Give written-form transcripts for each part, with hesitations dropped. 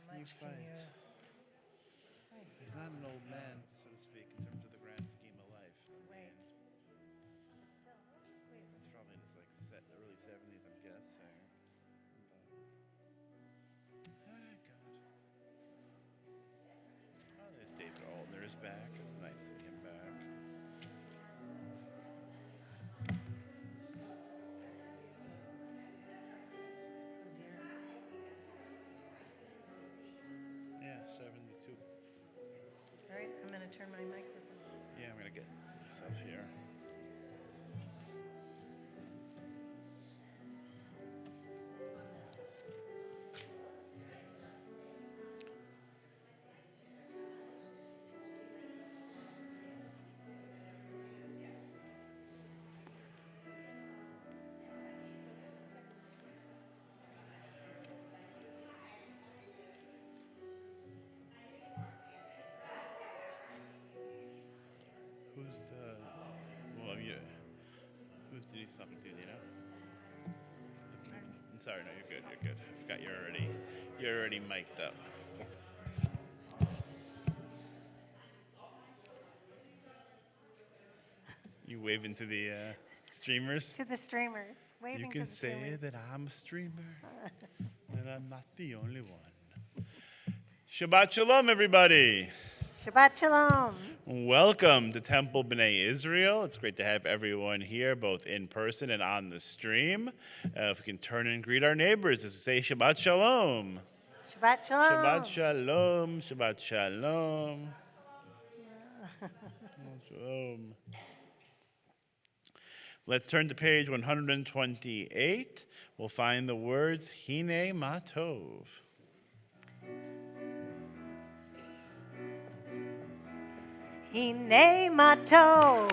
much can you? He's not an old man, so to speak, in terms of the grand scheme of life. Wait. But still, wait. It's probably in his early 70s, I'm guessing. Oh, God. Oh, there's David Altner is back. It's nice to see him back. Oh dear. Yeah, 72. All right, I'm going to turn my microphone on. Yeah, I'm going to get myself here. Who's Denise talking to, do you know? I'm sorry, no, you're good, you're good. I forgot you're already mic'd up. You waving to the streamers? To the streamers. Waving You can to the say streamers. that I'm a streamer, and I'm not the only one. Shabbat Shalom, everybody. Shabbat Shalom. Welcome to Temple B'nai Israel. It's great to have everyone here, both in person and on the stream. If we can turn and greet our neighbors, let's say Shabbat Shalom. Shabbat Shalom. Shabbat Shalom. Shabbat Shalom. Shalom. Let's turn to page 128. We'll find the words Hine Matov. הנה מה טוב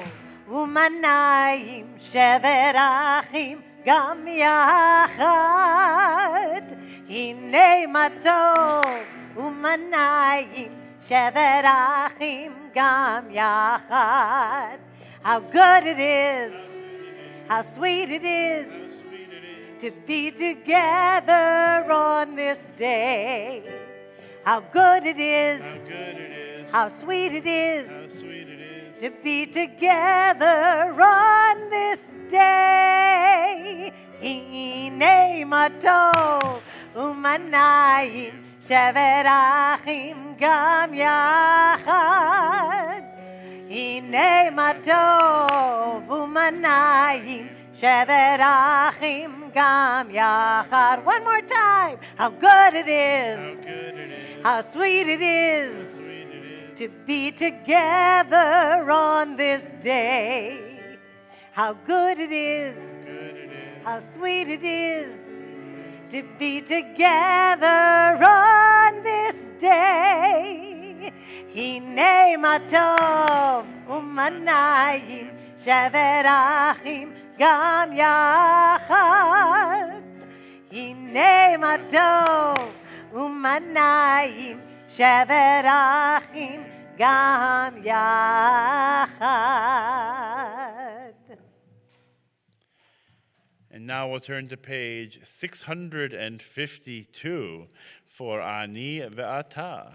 ומנעים שבר אחים גם יחד. הנה מה טוב ומנעים שבר אחים גם יחד. How good it is, how sweet it is to be together on this day. How good it is, how sweet it is to be together on this day. Hine ma tov umanayim shevet achim gam yachad. Hine ma tov umanayim shevet achim gam yachad. One more time. How good it is. How sweet it is to be together on this day. How good it is, how sweet it is to be together on this day. Hine ma tov umanayim shevet achim gam yachad. Hine ma tov umanayim shevet achim gam yachad. And now we'll turn to page 652 for Ani Ve'ata.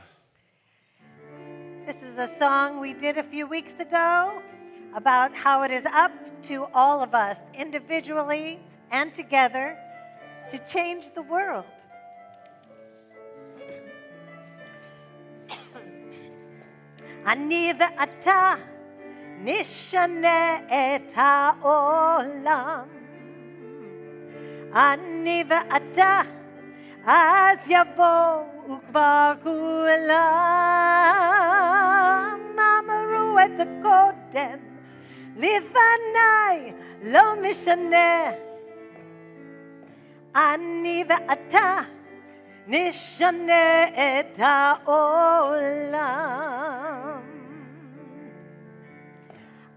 This is a song we did a few weeks ago about how it is up to all of us, individually and together, to change the world. אני ואתה נשנה את העולם. אני ואתה אז יבואו כבר כולם. אמרו את זה קודם, לפניי לא משנה. אני ואתה נשנה את העולם.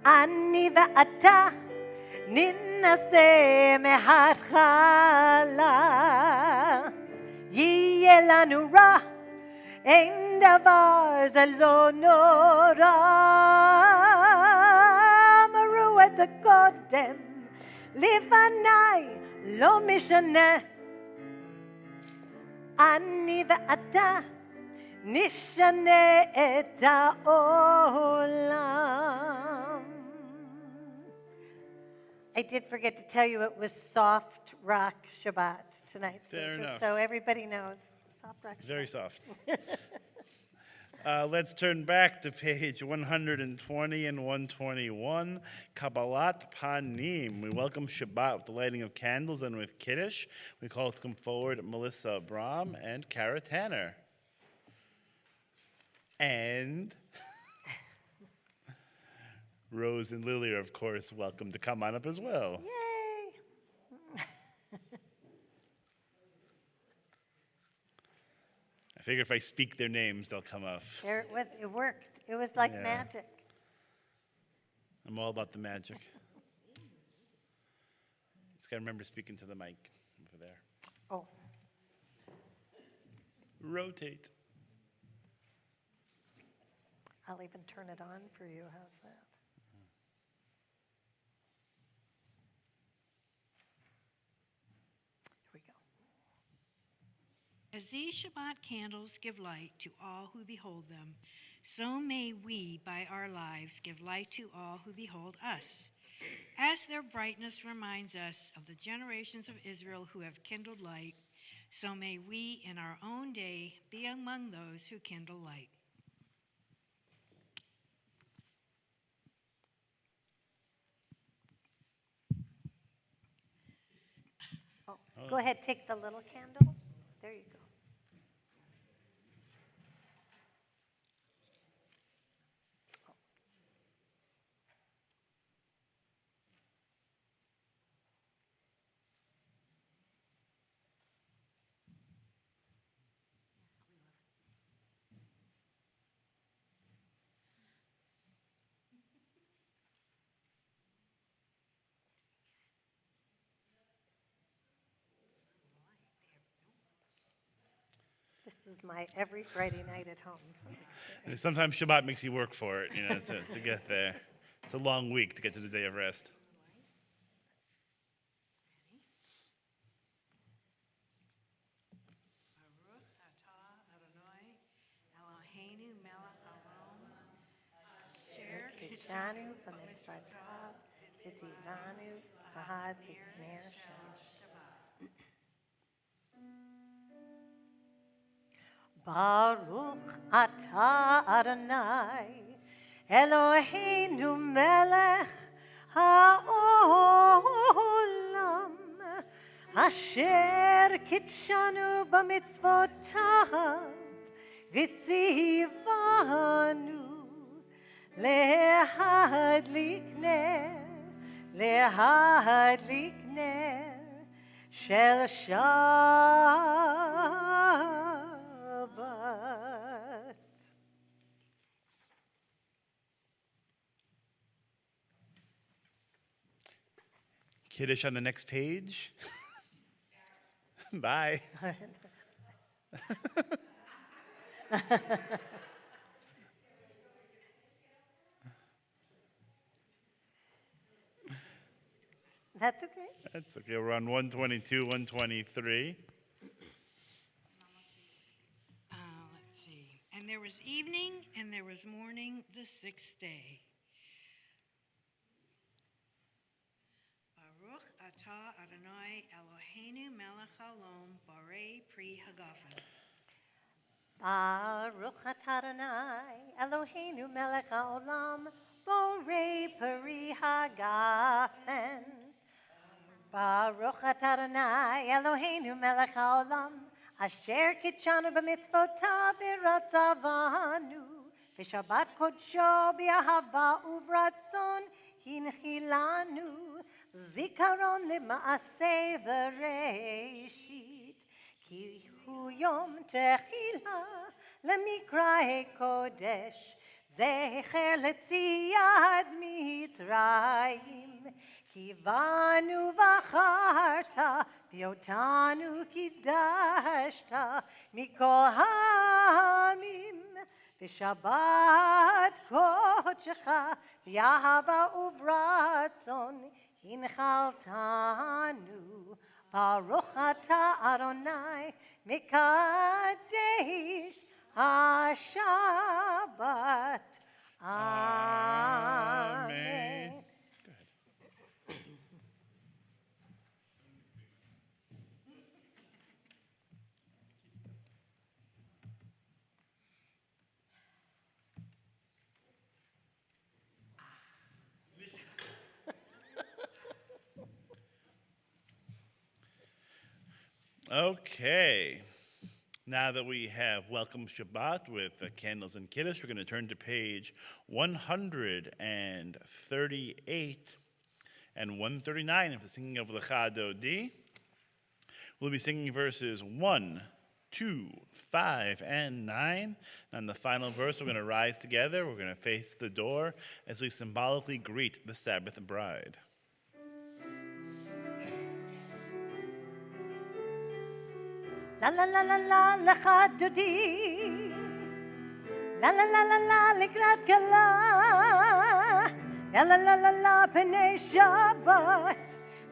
אני ואתה ננסה מההתחלה. יהיה לנו רע, אין דבר, זה לא נורא. אמרו את זה קודם, לפניי לא משנה. אני ואתה נשנה את העולם. I did forget to tell you it was soft rock Shabbat tonight, so Fair just enough. so everybody knows, soft rock Shabbat. Very soft. Let's turn back to page 120 and 121, Kabbalat Panim. We welcome Shabbat with the lighting of candles and with Kiddush. We call to come forward Melissa Brahm and Kara Tanner. And Rose and Lily are, of course, welcome to come on up as well. Yay! I figure if I speak their names, they'll come up. There it was. It worked. It was like Yeah. magic. I'm all about the magic. Just got to remember speaking to the mic over there. Oh, Rotate. I'll even turn it on for you. How's that? Here we go. As these Shabbat candles give light to all who behold them, so may we, by our lives, give light to all who behold us. As their brightness reminds us of the generations of Israel who have kindled light, so may we in our own day be among those who kindle light. Oh, go ahead. Take the little candle. There you go. This is my every Friday night at home. And sometimes Shabbat makes you work for it, to get there. It's a long week to get to the day of rest. Baruch atah Adonai Eloheinu melech haolam asher Kishanu b'mitzvotav tzivanu ahad ner shamash. Baruch atah Adonai Eloheinu melech haolam asher kitshanu b'mitzvotav v'tzivanu להדליק נר של שבת. Kiddush on the next page. Bye. That's okay. That's okay. We're on 122, 123. Let's see. And there was evening and there was morning the sixth day. Baruch atah Adonai Eloheinu melech haolam borei pri hagafen. Baruch atah Adonai Eloheinu melech haolam borei peri hagafen. Baruch atah Adonai Eloheinu melech haolam asher kitshanu b'mitzvotav v'ratzavanu v'shabbat kodsho b'ahava uvratzon hinchilanu zikaron lema'aseh v'reishit ki hu yom techila lemikra kodesh zecher letziyad mitzrayim kivanu v'acharta v'yotanu kidashta mikol ha'amim v'shabbat kodshecha v'yahava uvratzon hinchaltanu Baruch atah Adonai Mekadesh HaShabbat. Amen. Okay. Now that we have welcomed Shabbat with candles and kiddush, we're going to turn to page 138 and 139 of the singing of Lecha Dodi. We'll be singing verses 1, 2, 5, and 9. And on the final verse, we're going to rise together. We're going to face the door as we symbolically greet the Sabbath bride. La la la la la lecha dodi. La la la la la likrat kala. La la la la la b'nei Shabbat.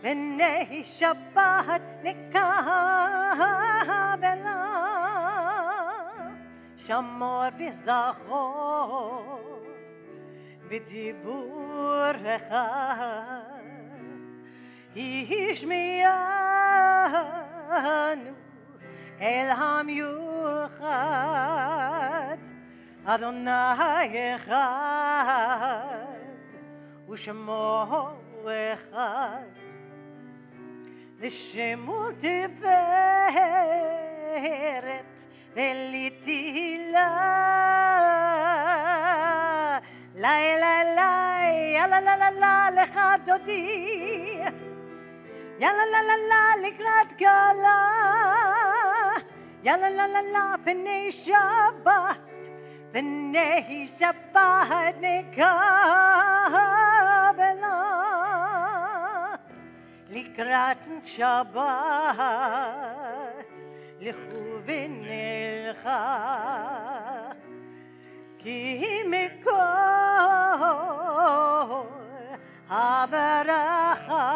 B'nei Shabbat nekabela. Shamor v'zachor b'dibur echad. Ishmiyanu El HaMiuchad Adonai Echad U'Shemo Echad L'Shemu Tiveret V'Litila Lai Lai Lai Ya la la la la Lecha Dodi Ya la la la la Likrat Kala Ya la la la la B'nei Shabbat B'nei Shabbat Nekabela Likrat Shabbat Lichu v'nelcha Ki mikol habaracha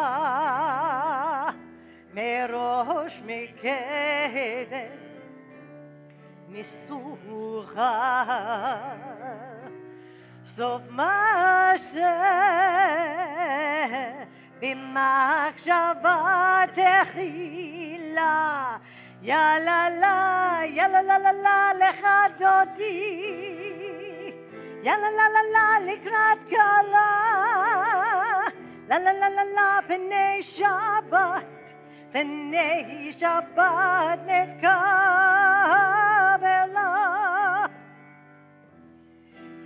Merosh Mikedem Nisucha Sof Maseh B'machshava techila Ya la la lecha dodi Ya la la likrat kala La la la b'nei Shabbat B'nei Shabbat nekabela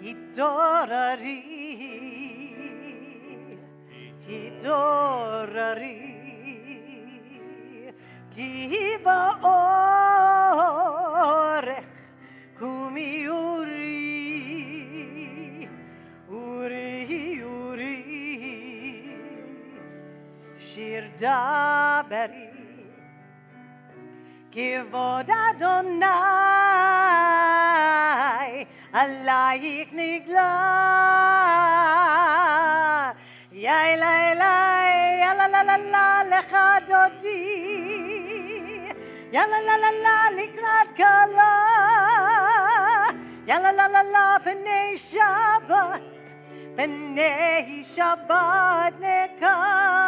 Hidorari Ki ba'orech Kumi Uri Shir daberi Kivod Adonai Alayich nigla Yai lai lai Ya la la la la Lecha dodi Ya la la la la Likrat kala Ya la la la la B'nei Shabbat B'nei Shabbat nekabela.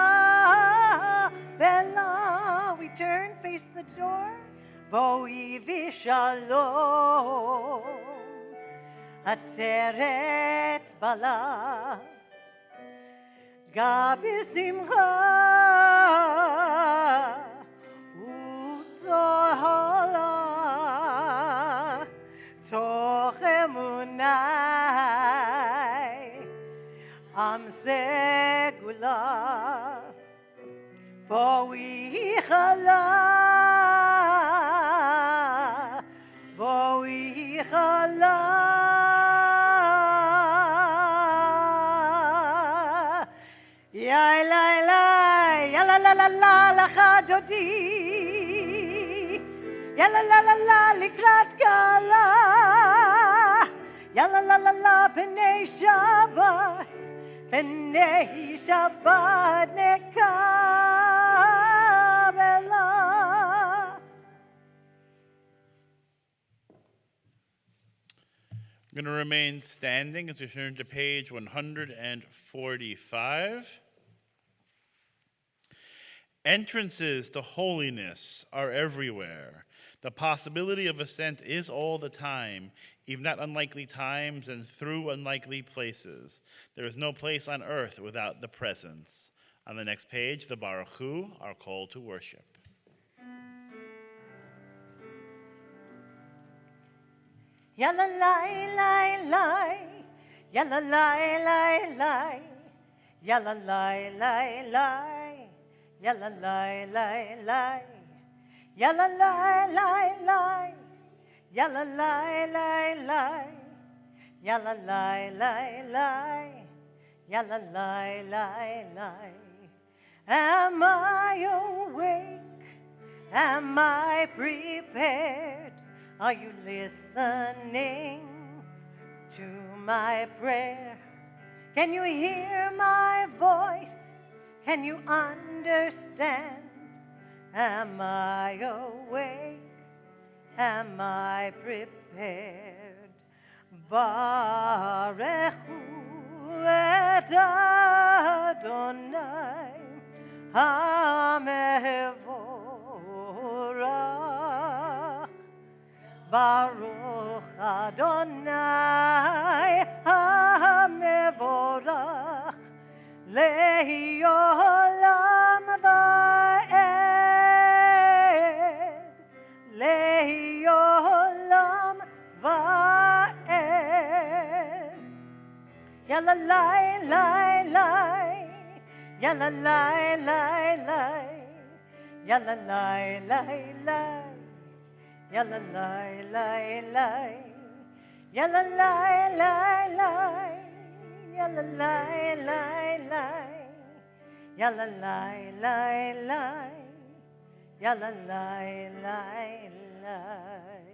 We turn, face the door. Boi v'shalom Ateret bala Gabi simcha U'zohala Toch emunai Am segula Boi chala Boi chala Ya la la Ya la la la la Lecha dodi Ya la la la la Likrat kala Ya la la la la B'nei Shabbat B'nei Shabbat nekabela I'm going to remain standing as we turn to page 145. Entrances to holiness are everywhere. The possibility of ascent is all the time, even at unlikely times and through unlikely places. There is no place on earth without the presence. On the next page, the Baruch Hu, our call to worship. Yalla lai lai lai, yalla lai lai lai, yalla lai lai lai, yalla lai lai lai, yalla lai lai lai, yalla lai lai lai, yalla lai lai lai, yalla lai lai lai. Am I awake? Am I prepared? Are you listening to my prayer? Can you hear my voice? Can you understand? Am I awake? Am I prepared? Baruch hu et Adonai HaMevorach. Baruch Adonai HaMevorach Le'olam va'ed, Le'olam va'ed. Yalla lai lai lai, yalla lai lai lai, yalla lai lai lai. Yalla lai lai lai, yalla lai lai lai, yalla lai lai lai, yalla lai lai lai, yalla lai lai lai.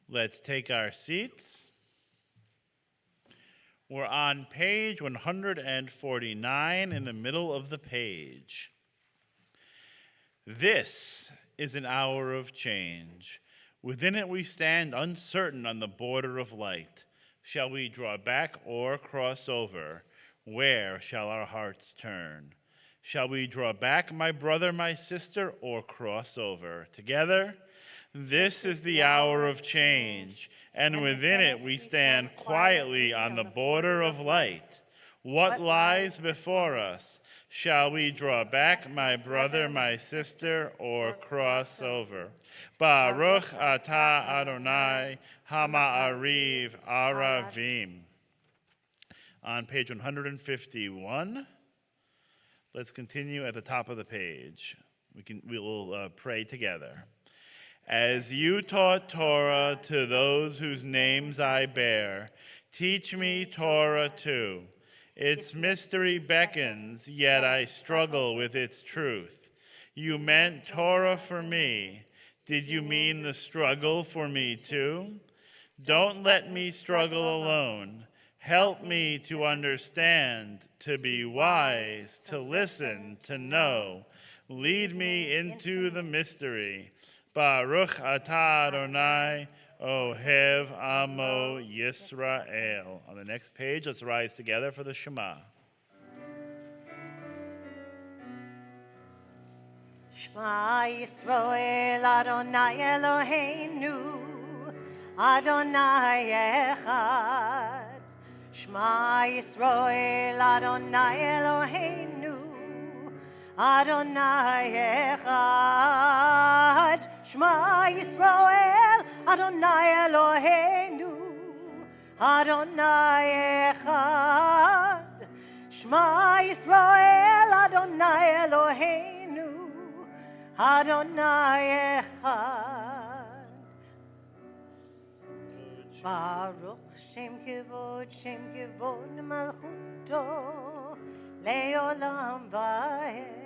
Let's take our seats. We're on page 149 in the middle of the page. This is an hour of change. Within it we stand uncertain on the border of light. Shall we draw back or cross over? Where shall our hearts turn? Shall we draw back, my brother, my sister, or cross over? Together, this is the hour of change, and within it we stand quietly on the border of light. What lies before us? Shall we draw back, my brother, my sister, or cross over? Baruch atah Adonai Hama'ariv Aravim. On page 151, let's continue at the top of the page. We will pray together. As you taught Torah to those whose names I bear, teach me Torah too. Its mystery beckons, yet I struggle with its truth. You meant Torah for me. Did you mean the struggle for me too? Don't let me struggle alone. Help me to understand, to be wise, to listen, to know. Lead me into the mystery. Baruch atah Adonai Ohev Amo Yisrael. On the next page, let's rise together for the Shema. Shema Yisrael Adonai Eloheinu Adonai Echad. Shema Yisrael Adonai Eloheinu Adonai Echad. Shema Yisrael Adonai Eloheinu Adonai Echad. Shema Yisrael Adonai Eloheinu Adonai Echad. Baruch Shem Kivod Malchuto Le'olam va'ed.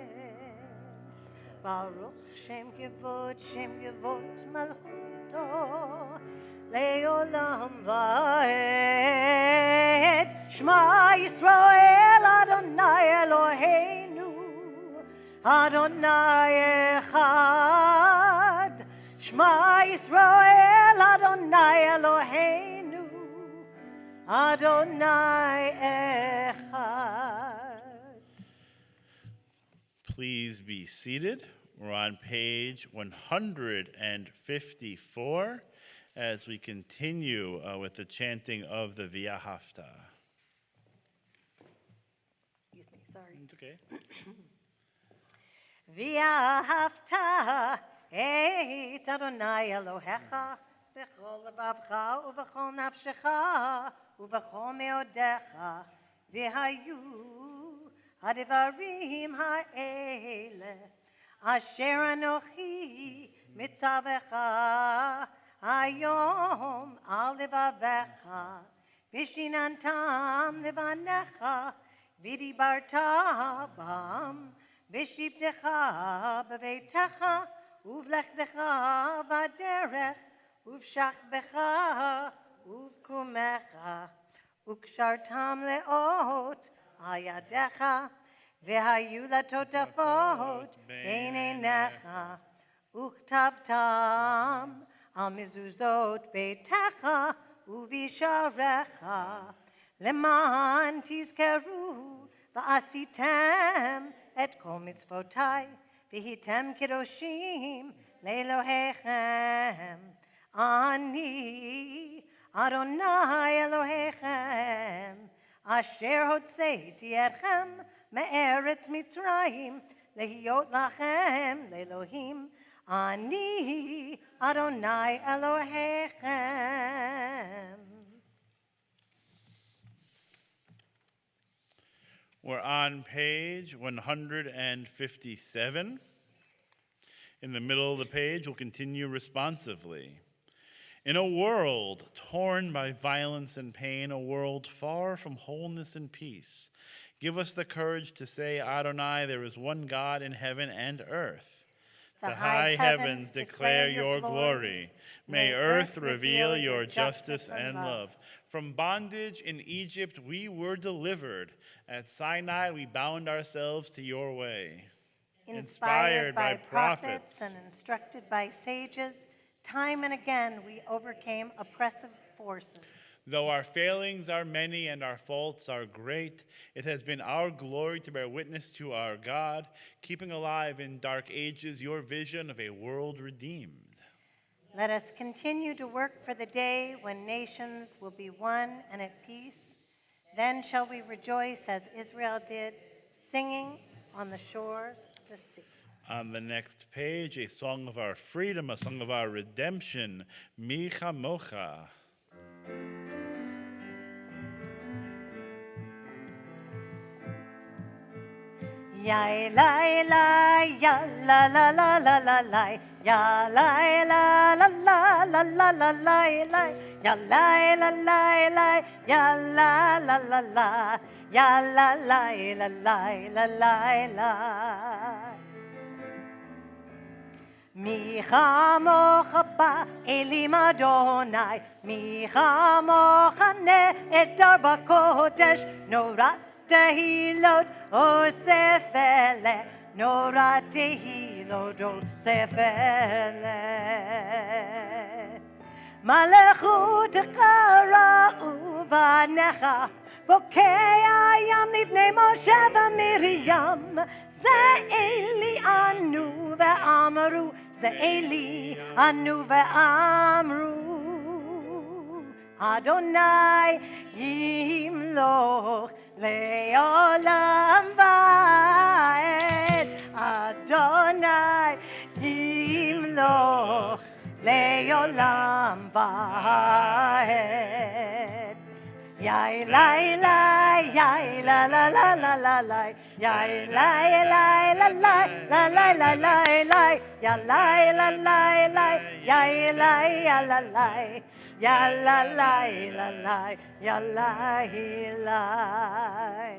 Baruch Shem Kivod Malchuto Le'olam va'ed. Shema Yisrael Adonai Eloheinu Adonai Echad. Shema Yisrael Adonai Eloheinu Adonai Echad. Please be seated. We're on page 154 as we continue with the chanting of the V'ahavta. Excuse me, sorry. It's okay. V'ahavta et Adonai Elohecha b'chol levavcha u'b'chol nafshecha u'b'chol meodecha v'hayu hadivarim ha'ele asher anochi mitzavecha hayom al levavecha v'shinantam levanecha v'dibarta bam v'shibtecha b'veitecha uvlechtecha v'derech uvshachbecha uvkumecha ukshartam leot ayadecha v'hayu latotafot beinenecha uktavtam al mizuzot beitecha uvisharecha leman tizkeru v'asitem et kol mitzvotai v'hitem kidoshim le'Elohechem ani Adonai Elohechem asher hotzeiti etchem me'eretz Mitzrayim lehiyot lachem le'Elohim ani Adonai Elohechem. We're on page 157. In the middle of the page, we'll continue responsively. In a world torn by violence and pain, a world far from wholeness and peace, give us the courage to say, Adonai, there is one God in heaven and earth. The high heavens declare your glory. May earth reveal your justice and love. From bondage in Egypt we were delivered. At Sinai we bound ourselves to your way. Inspired by prophets and instructed by sages, time and again we overcame oppressive forces. Though our failings are many and our faults are great, it has been our glory to bear witness to our God, keeping alive in dark ages your vision of a world redeemed. Let us continue to work for the day when nations will be one and at peace. Then shall we rejoice as Israel did, singing on the shores of the sea. On the next page, a song of our freedom, a song of our redemption, Mi Chamocha. Ya la la ya la la la la la la ya la la la la la la la la ya la la la la ya la la la la ya la la la la la la Mi chamocha ba elim Adonai mi chamocha ne et darba kodesh norat tehilot osefele norat tehilot osefele malachut kara uvanecha bokei ayam livnei Moshe v'Miriam Ze'eli anu ve'amru Ze'eli anu ve'amru Adonai yimloch le'olam va'ed Adonai yimloch le'olam va'ed Yai lai lai yai la la la la la la yai lai lai la la la la la la la ya lai la lai lai yai lai ya la lai ya la lai la lai ya lai lai.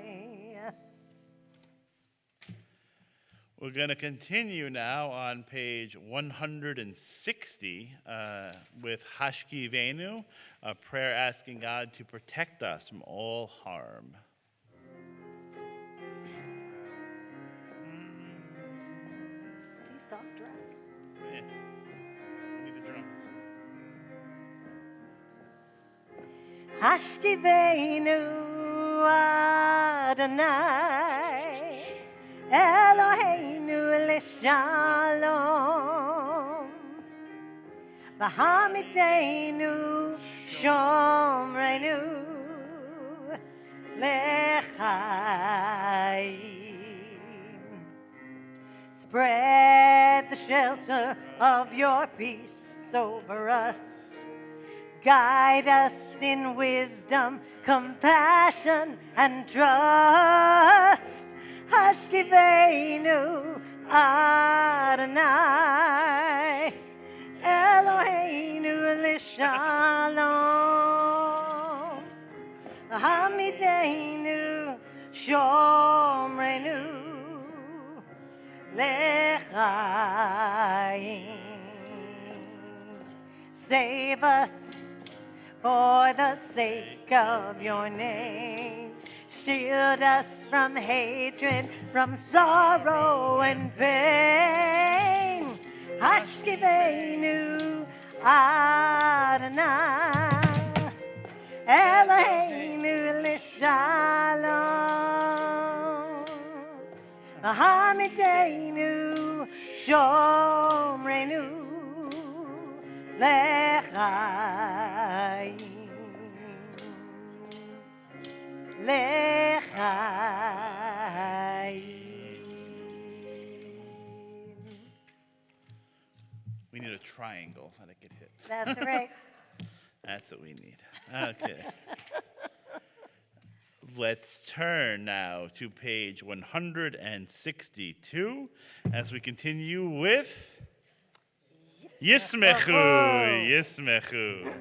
We're going to continue now on page 160 with Hashkivenu, a prayer asking God to protect us from all harm. See, soft track. Yeah. We need the drums. Hashkiveinu Adonai Eloheinu L'Shalom V'hamidenu Shomreinu L'chaim. Spread the shelter of your peace over us. Guide us in wisdom, compassion, and trust. Hashkiveinu Adonai Eloheinu L'Shalom Hamidenu Shomreinu L'chaim. Save us for the sake of your name. Shield us from hatred, from sorrow and pain. Hashkiveinu Adonai Eloheinu L'Shalom Hamidenu Shomreinu L'chaim. L'chaim. We need a triangle so that I get hit. That's right. That's what we need. Okay. Let's turn now to page 162 as we continue with Yismechu. Yismechu.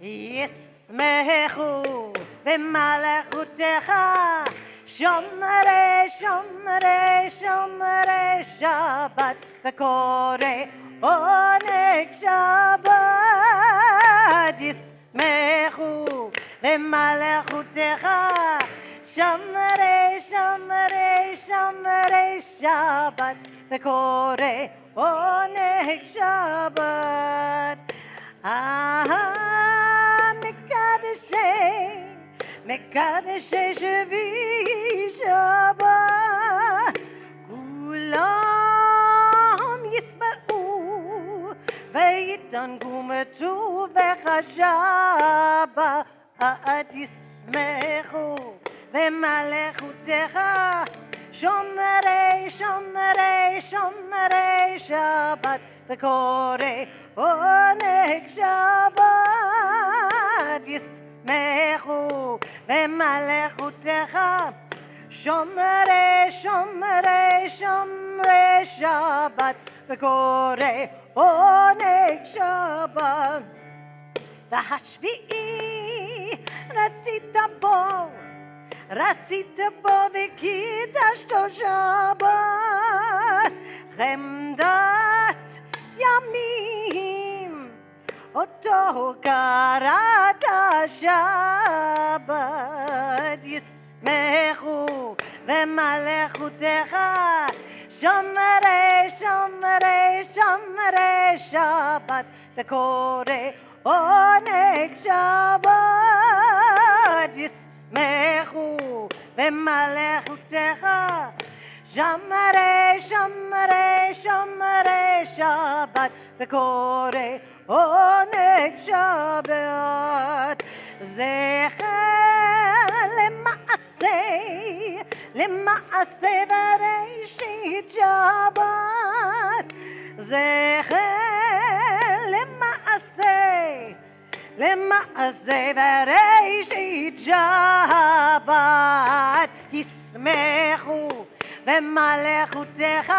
Yismechu v'malechutecha Shomrei, Shomrei, Shomrei Shabbat v'korei oneg Shabbat. Yismechu v'malechutecha Shomrei, Shomrei, Shomrei Shabbat v'korei oneg Shabbat. Mekadeshei, Mekadeshei Shevi Shabbat. Kulam yisma'u ve'yitangu metu ve'chashabat. Yismechu ve'malechutecha Shomrei, Shomrei, Shomrei Shabbat v'korei oneg Shabbat. Yismechu v'malechutecha Shomrei, Shomrei, Shomrei Shabbat v'korei oneg Shabbat. V'hashvi'i ratzita bo v'kidashto Shabbat. Chemdat yamim אותו קראת שבת. ישמחו ומלכותך שומרי שומרי שומרי שבת וקורא עונג שבת. ישמחו ומלכותך שומרי שומרי שומרי שבת וקורא עונג שבת. זכר למעשה בראשית שבת. זכר למעשה בראשית שבת. ישמחו ומלכותך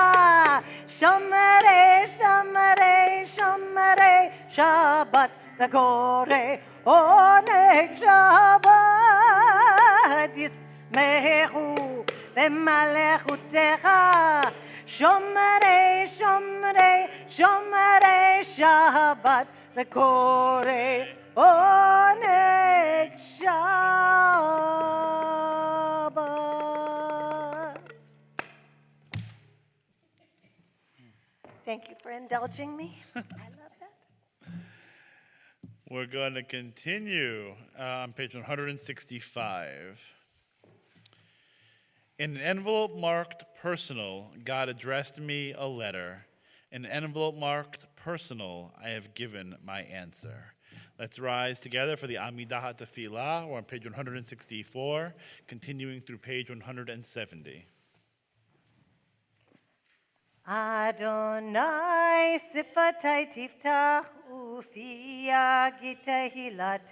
שומרי שומרי שומרי שבת וקורא עונג שבת. ישמחו ומלכותך שומרי שומרי שומרי שבת וקורא עונג שבת. Thank you for indulging me. I love that. We're going to continue on page 165. In an envelope marked personal, God addressed me a letter. In an envelope marked personal, I have given my answer. Let's rise together for the Amidah Tefillah. We're on page 164, continuing through page 170. Adonai sifatai tiftach ufi yagid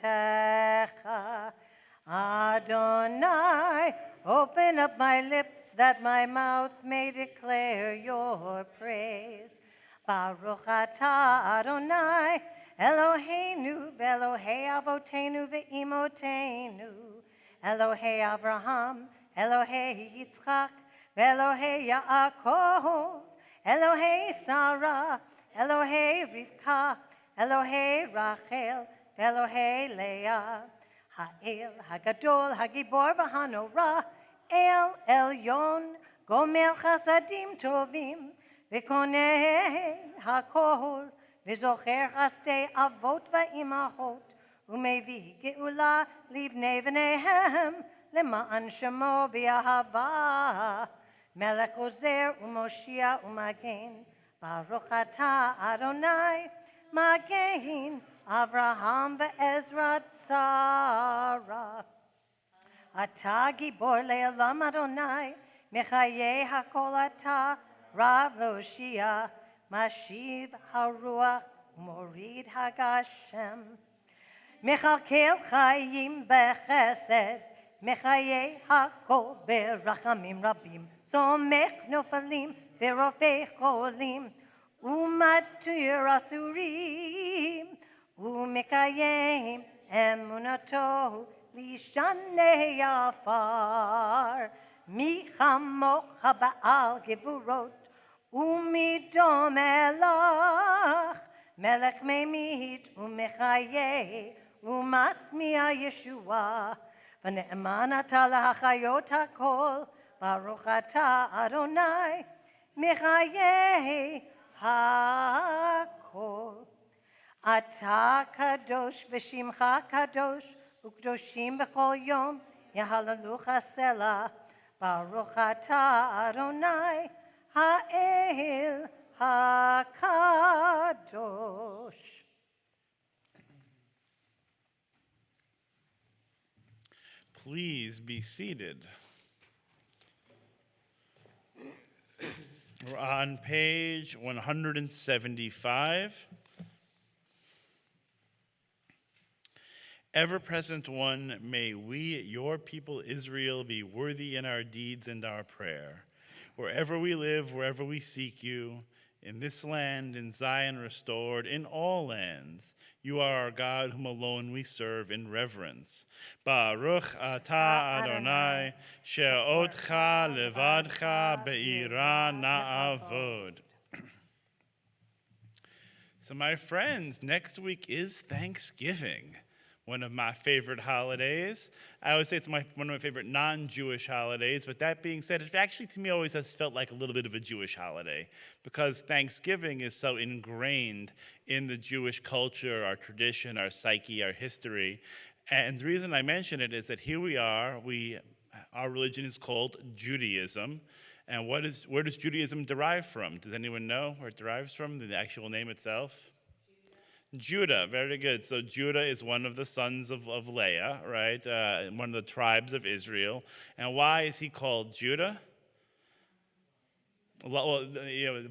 tehilatecha. Adonai, open up my lips that my mouth may declare your praise. Baruch atah Adonai, Eloheinu ve'Elohei avotenu ve'imotenu, Elohei Avraham, Elohei Yitzchak, ve'Elohei Yaakov, Elohei Sarah, Elohei Rivka, Elohei Rachel, Elohei Leah, Ha'el, Hagadol, Hagibor, V'Hanora, El Elyon, Gomel Chasadim Tovim, V'Koneh HaKol, V'Zocher Chasdei Avot V'Imachot, U'Mevi Geula Livnei V'Nehem, Lema'an Shemo B'Ahava, Melech Ozer U'Moshia U'Magen, Baruch atah Adonai, Magen, Avraham ve'Ezra Tzara. Atah Gibor le'olam Adonai, Mechayeh HaKol atah, Rav Loshia, Mashiv HaRuach, U'Morid HaGashem. Mechalkel Chayim Bechesed, Mechayeh HaKol Berachamim Rabim, Somech Nofalim Ve'Rofei Cholim, U'Matir Asurim, U'Mekayim Emunato Lishanei Afar, Mi Chamocha Ba'al Gevurot, U'Midom Elach, Melech Memit U'Mechayeh, U'Matzmiah Yeshua, V'ne'eman atah lahachayot hakol, Baruch atah Adonai, Mechayeh hakol. Atah kadosh v'shimcha kadosh, u'kdoshim b'chol yom, yahalalucha selah, Baruch atah Adonai, ha'el hakadosh. Please be seated. We're on page 175. Ever-present one, may we, your people Israel, be worthy in our deeds and our prayer. Wherever we live, wherever we seek you, in this land, in Zion restored, in all lands, you are our God, whom alone we serve in reverence. Baruch atah Adonai, she'otcha levadcha be'ira na'avod. So my friends, next week is Thanksgiving, one of my favorite holidays. I would say it's one of my favorite non-Jewish holidays, but that being said, it actually to me always has felt like a little bit of a Jewish holiday because Thanksgiving is so ingrained in the Jewish culture, our tradition, our psyche, our history. And the reason I mention it is that here we are, our religion is called Judaism. And where does Judaism derive from? Does anyone know where it derives from, the actual name itself? Judah, very good. So Judah is one of the sons of Leah, right? One of the tribes of Israel. And why is he called Judah? Well,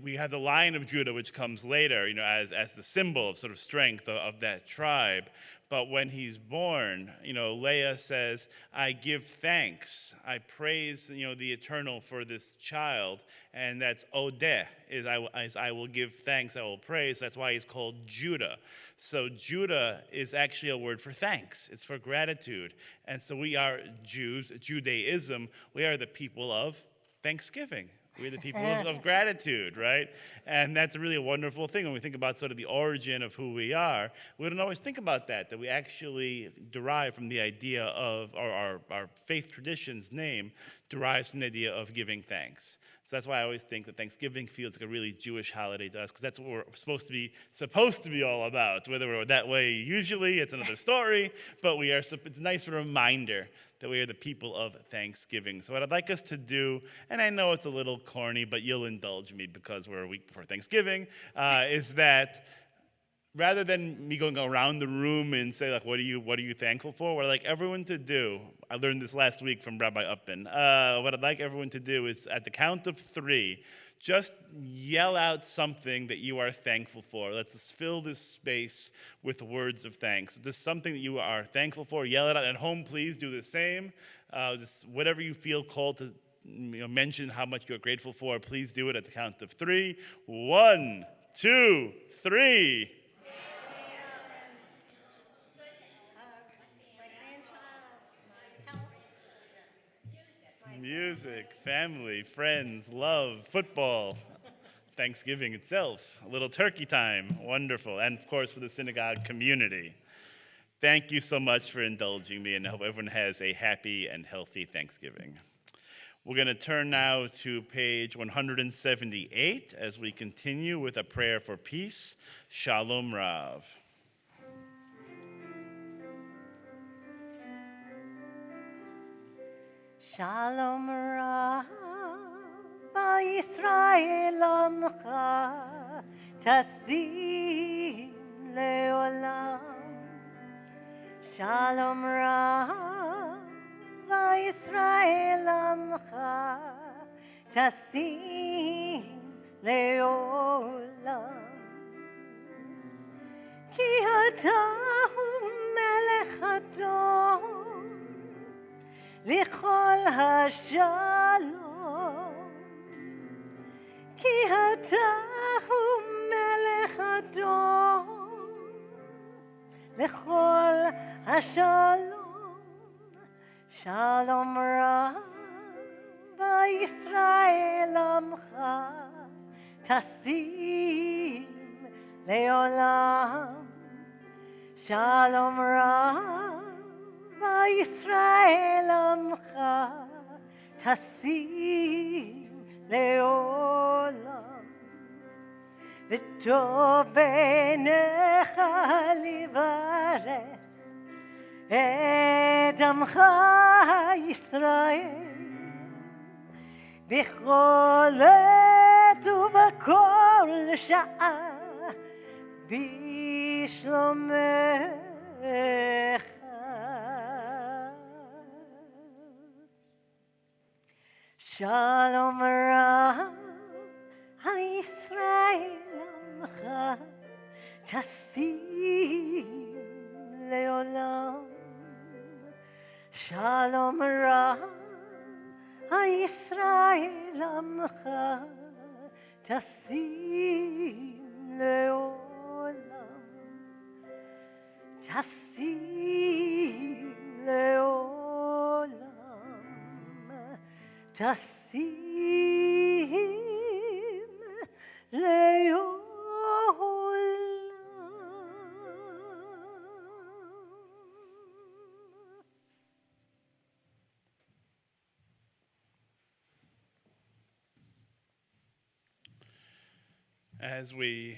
we have the Lion of Judah, which comes later, as the symbol of sort of strength of that tribe. But when he's born, Leah says, I give thanks. I praise, the Eternal for this child. And that's Odeh, is I will give thanks, I will praise. That's why he's called Judah. So Judah is actually a word for thanks. It's for gratitude. And so we are Jews, Judaism, we are the people of thanksgiving. We're the people of gratitude, right? And that's really a wonderful thing when we think about sort of the origin of who we are. We don't always think about that we actually derive from the idea of, our faith tradition's name derives from the idea of giving thanks. So that's why I always think that Thanksgiving feels like a really Jewish holiday to us, because that's what we're supposed to be all about. Whether we're that way usually, it's another story, but it's a nice reminder that we are the people of Thanksgiving. So what I'd like us to do, and I know it's a little corny, but you'll indulge me because we're a week before Thanksgiving, is that rather than me going around the room and say, like, what are you thankful for? What I'd like everyone to do, I learned this last week from Rabbi Uppin, what I'd like everyone to do is at the count of 3, just yell out something that you are thankful for. Let's fill this space with words of thanks. Just something that you are thankful for, yell it out. At home, please do the same. Just whatever you feel called to mention how much you're grateful for, please do it at the count of 3. 1, 2, 3. Music, family, friends, love, football, Thanksgiving itself, a little turkey time, wonderful, and of course for the synagogue community. Thank you so much for indulging me, and I hope everyone has a happy and healthy Thanksgiving. We're going to turn now to page 178 as we continue with a prayer for peace. Shalom Rav. Shalom Rav, Yisrael Amcha, Tasim Leolam. Shalom Rav, Yisrael Amcha, Tasim Leolam. Ki Atahu Melech Adon, Lichol HaShalom, Ki Atahu Melech Adon, Lichol HaShalom. Shalom Rav, Yisrael Amcha, Tasim Leolam. Shalom Rav, Yisrael Amcha, Tasim Leolam. V'tov beinecha livarech et Amcha Yisrael b'chol עת ובכל שעה בשלומך. Shalom Rav, Yisrael Amcha, Tasim Leolam. Shalom Rav, Yisrael Amcha, Tasim Leolam. Tasim Leolam. Tasim Leolam. As we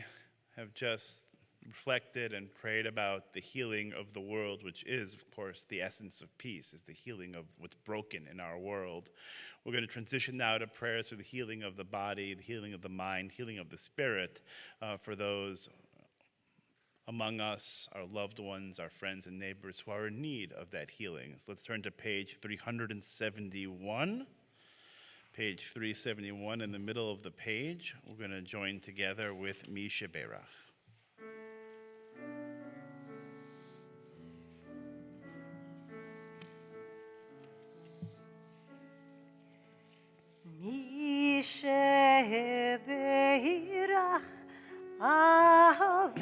have just reflected and prayed about the healing of the world, which is, of course, the essence of peace, is the healing of what's broken in our world. We're going to transition now to prayers for the healing of the body, the healing of the mind, healing of the spirit, for those among us, our loved ones, our friends and neighbors who are in need of that healing. So let's turn to page 371. Page 371 in the middle of the page. We're going to join together with Mi Sheberach. Mi Sheberach Avotenu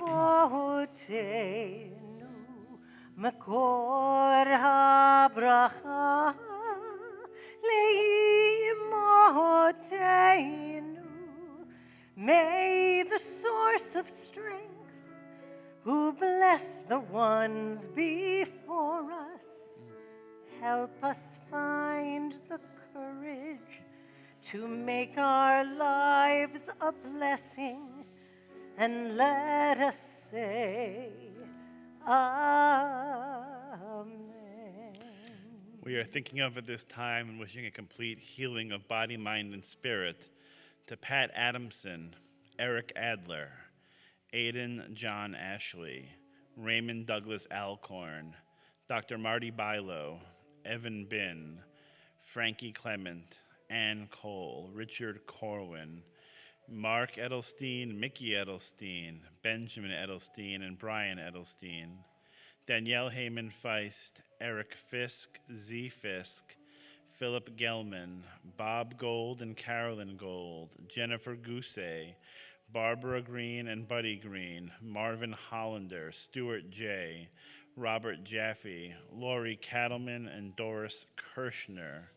Makor HaBracha Leimotenu. May the source of strength, who bless the ones before us, help us find the courage to make our lives a blessing, and let us say, Amen. We are thinking of at this time and wishing a complete healing of body, mind, and spirit to Pat Adamson, Eric Adler, Aidan John Ashley, Raymond Douglas Alcorn, Dr. Marty Bilo, Evan Bin, Frankie Clement, Ann Cole, Richard Corwin, Mark Edelstein, Mickey Edelstein, Benjamin Edelstein, and Brian Edelstein, Danielle Heyman Feist, Eric Fisk, Z Fisk, Philip Gelman, Bob Gold and Carolyn Gold, Jennifer Gousset, Barbara Green and Buddy Green, Marvin Hollander, Stuart J., Robert Jaffe, Lori Cattleman, and Doris Kirschner,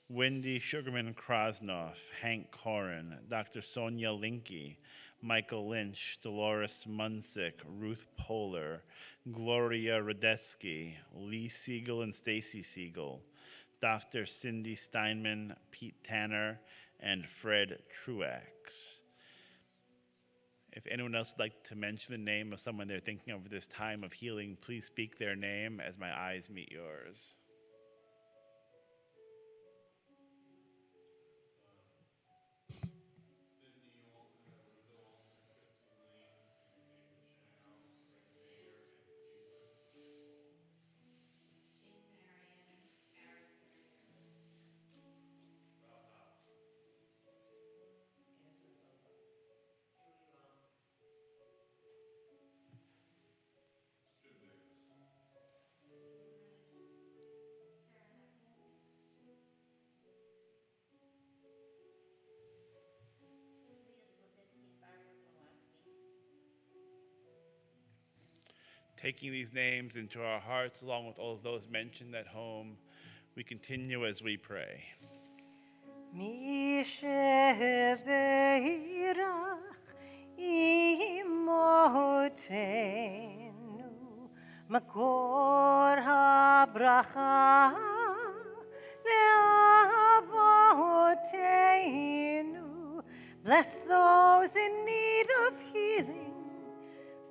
Wendy Sugarman Krosnoff, Hank Corin, Dr. Sonia Linke, Michael Lynch, Dolores Munsick, Ruth Polar, Gloria Radetzky, Lee Siegel and Stacy Siegel, Dr. Cindy Steinman, Pete Tanner, and Fred Truax. If anyone else would like to mention the name of someone they're thinking of at this time of healing, please speak their name as my eyes meet yours. Taking these names into our hearts, along with all of those mentioned at home, we continue as we pray. Mi shebeirach imotenu makor habracha leavotenu. Bless those in need of healing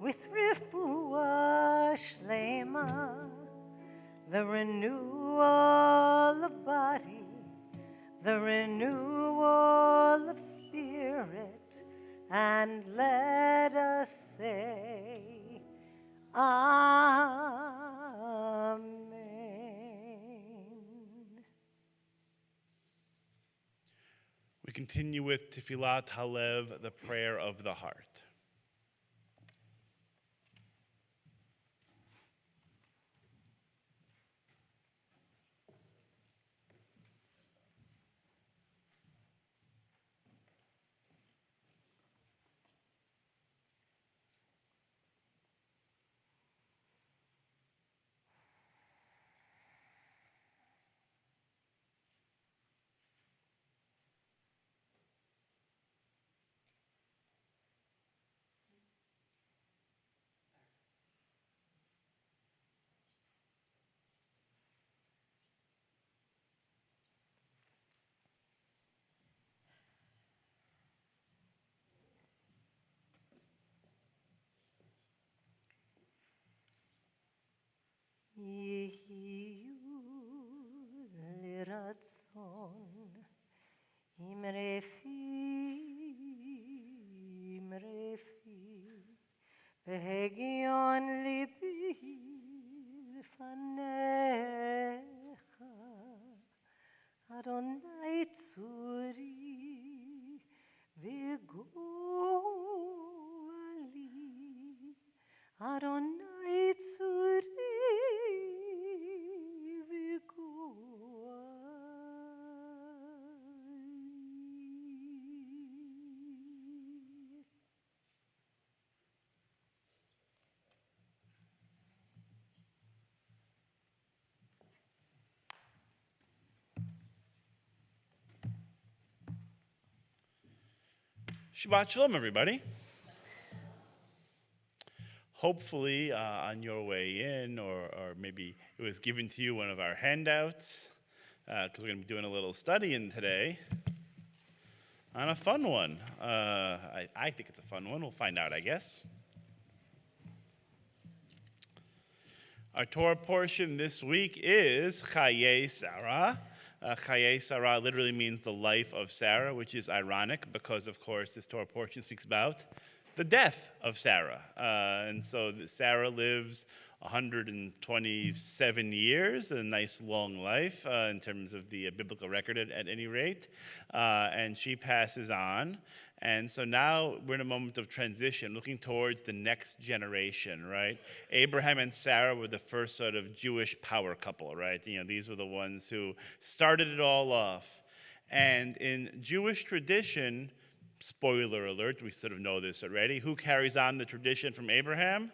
with refuah shlema, the renewal of body, the renewal of spirit, and let us say, Amen. We continue with Tefillat Halev, the prayer of the heart. Liratzon imrefi behegion libi lefanecha Adonai tzuri v'goali Adonai tzuri v'goali. Shabbat Shalom, everybody. Hopefully, on your way in, or maybe it was given to you one of our handouts, because we're going to be doing a little studying today. on a fun one. I think it's a fun one. We'll find out, I guess. Our Torah portion this week is Chaye Sarah. Chaye Sarah literally means the life of Sarah, which is ironic because, of course, this Torah portion speaks about the death of Sarah. And so Sarah lives 127 years, a nice long life in terms of the biblical record at any rate. And she passes on. And so now we're in a moment of transition, looking towards the next generation, right? Abraham and Sarah were the first sort of Jewish power couple, right? You know, these were the ones who started it all off. And in Jewish tradition, spoiler alert, we sort of know this already, who carries on the tradition from Abraham?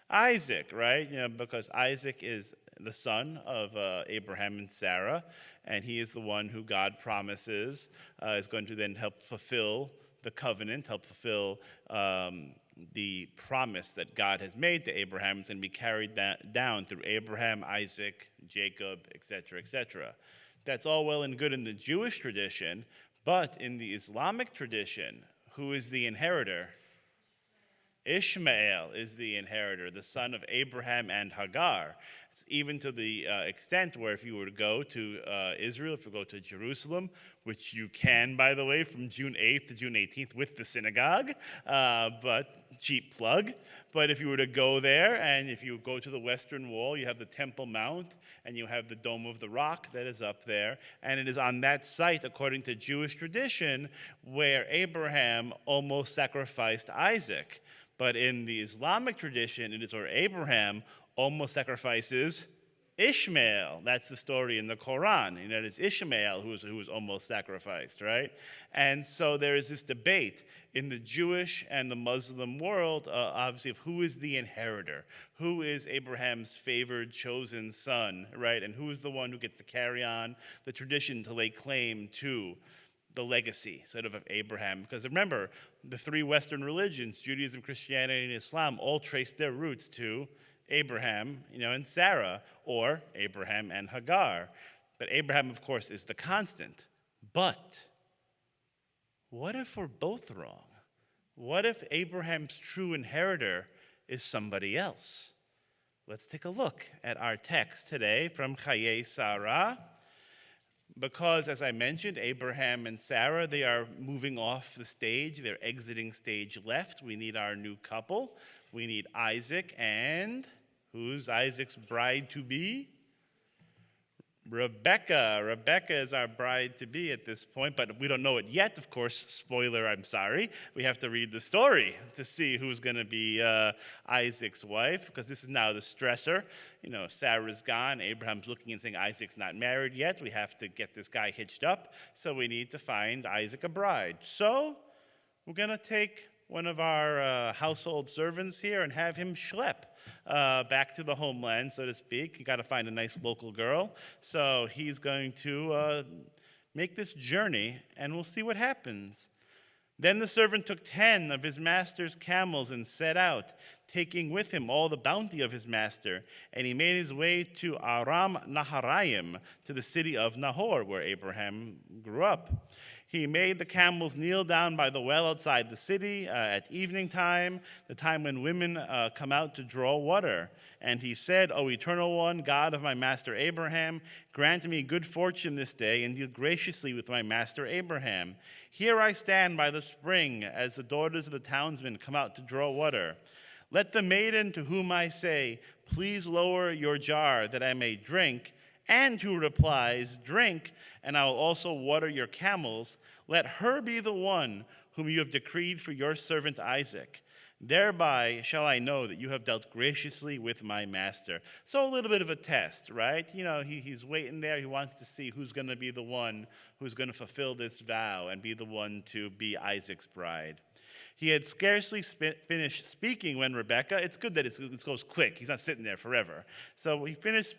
Isaac, right? You know, because Isaac is the son of Abraham and Sarah, and he is the one who God promises is going to then help fulfill the covenant, help fulfill the promise that God has made to Abraham. It's going to be carried down through Abraham, Isaac, Jacob, etc., etc. That's all well and good in the Jewish tradition, but in the Islamic tradition, who is the inheritor? Ishmael is the inheritor, the son of Abraham and Hagar. It's even to the extent where if you were to go to Israel, if you go to Jerusalem, which you can, by the way, from June 8th to June 18th with the synagogue, but cheap plug. But if you were to go there, and if you go to the Western Wall, you have the Temple Mount, and you have the Dome of the Rock that is up there. And it is on that site, according to Jewish tradition, where Abraham almost sacrificed Isaac. But in the Islamic tradition, it is where Abraham almost sacrifices Ishmael. That's the story in the Quran. You know, it's Ishmael who was almost sacrificed, right? And so there is this debate in the Jewish and the Muslim world, obviously, of who is the inheritor, who is Abraham's favored, chosen son, right? And who is the one who gets to carry on the tradition to lay claim to the legacy sort of Abraham. Because remember, the three Western religions, Judaism, Christianity, and Islam, all trace their roots to Abraham, you know, and Sarah, or Abraham and Hagar. But Abraham, of course, is the constant. But what if we're both wrong? What if Abraham's true inheritor is somebody else? Let's take a look at our text today from Chaye Sarah. Because, as I mentioned, Abraham and Sarah, they are moving off the stage. They're exiting stage left. We need our new couple. We need Isaac and who's Isaac's bride-to-be? Rebecca. Rebecca is our bride-to-be at this point, but we don't know it yet, of course. Spoiler, I'm sorry. We have to read the story to see who's going to be Isaac's wife, because this is now the stressor. You know, Sarah's gone. Abraham's looking and saying Isaac's not married yet. We have to get this guy hitched up, so we need to find Isaac a bride. So we're going to take one of our household servants here and have him schlep back to the homeland, so to speak. You got to find a nice local girl. So he's going to make this journey, and we'll see what happens. Then the servant took 10 of his master's camels and set out, taking with him all the bounty of his master. And he made his way to Aram Naharaim, to the city of Nahor, where Abraham grew up. He made the camels kneel down by the well outside the city at evening time, the time when women come out to draw water. And he said, O Eternal One, God of my master Abraham, grant me good fortune this day and deal graciously with my master Abraham. Here I stand by the spring as the daughters of the townsmen come out to draw water. Let the maiden to whom I say, please lower your jar that I may drink, and who replies, drink, and I will also water your camels, let her be the one whom you have decreed for your servant Isaac. Thereby shall I know that you have dealt graciously with my master. So a little bit of a test, right? You know, he's waiting there. He wants to see who's going to be the one who's going to fulfill this vow and be the one to be Isaac's bride. He had scarcely finished speaking when Rebekah, it's good that it goes quick. He's not sitting there forever. So he finished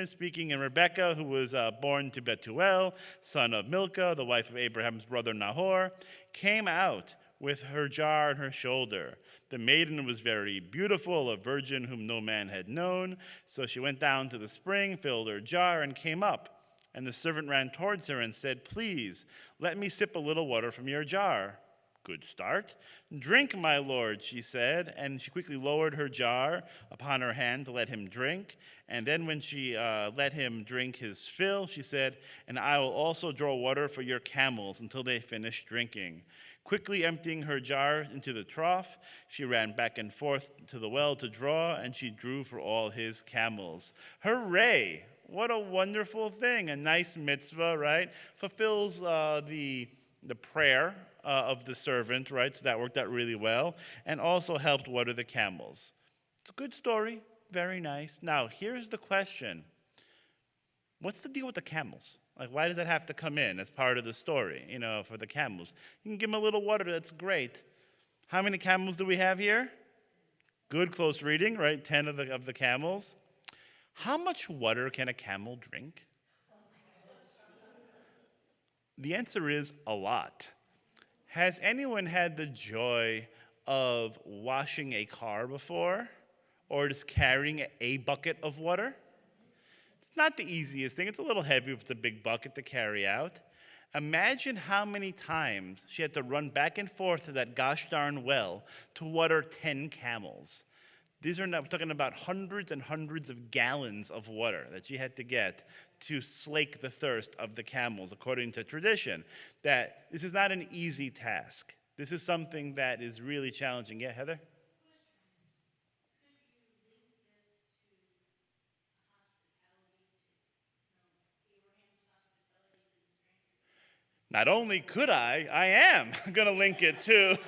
speaking, and Rebekah, who was born to Bethuel, son of Milcah, the wife of Abraham's brother Nahor, came out with her jar on her shoulder. The maiden was very beautiful, a virgin whom no man had known. So she went down to the spring, filled her jar, and came up. And the servant ran towards her and said, "Please, let me sip a little water from your jar." "Good start. Drink, my lord," she said, and she quickly lowered her jar upon her hand to let him drink. And then when she let him drink his fill, she said, "And I will also draw water for your camels until they finish drinking." Quickly emptying her jar into the trough, she ran back and forth to the well to draw, and she drew for all his camels. Hooray! What a wonderful thing. A nice mitzvah, right? Fulfills the prayer of the servant, right? So that worked out really well. And also helped water the camels. It's a good story. Very nice. Now, here's the question. What's the deal with the camels? Like, why does that have to come in as part of the story, for the camels? You can give them a little water. That's great. How many camels do we have here? Good, close reading, right? 10 of the camels. How much water can a camel drink? The answer is a lot. Has anyone had the joy of washing a car before? Or just carrying a bucket of water? It's not the easiest thing. It's a little heavy if it's a big bucket to carry out. Imagine how many times she had to run back and forth to that gosh darn well to water 10 camels. We're talking about hundreds and hundreds of gallons of water that she had to get to slake the thirst of the camels, according to tradition. That this is not an easy task. This is something that is really challenging. Yeah, Heather? Not only could I am going to link it to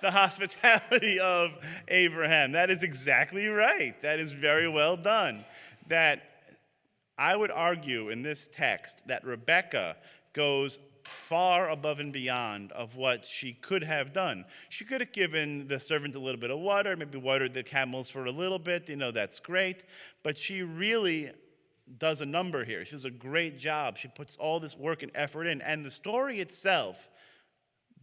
the hospitality of Abraham. That is exactly right. That is very well done. That I would argue in this text that Rebecca goes far above and beyond of what she could have done. She could have given the servant a little bit of water, maybe watered the camels for a little bit, that's great. But she really does a number here. She does a great job. She puts all this work and effort in. And the story itself,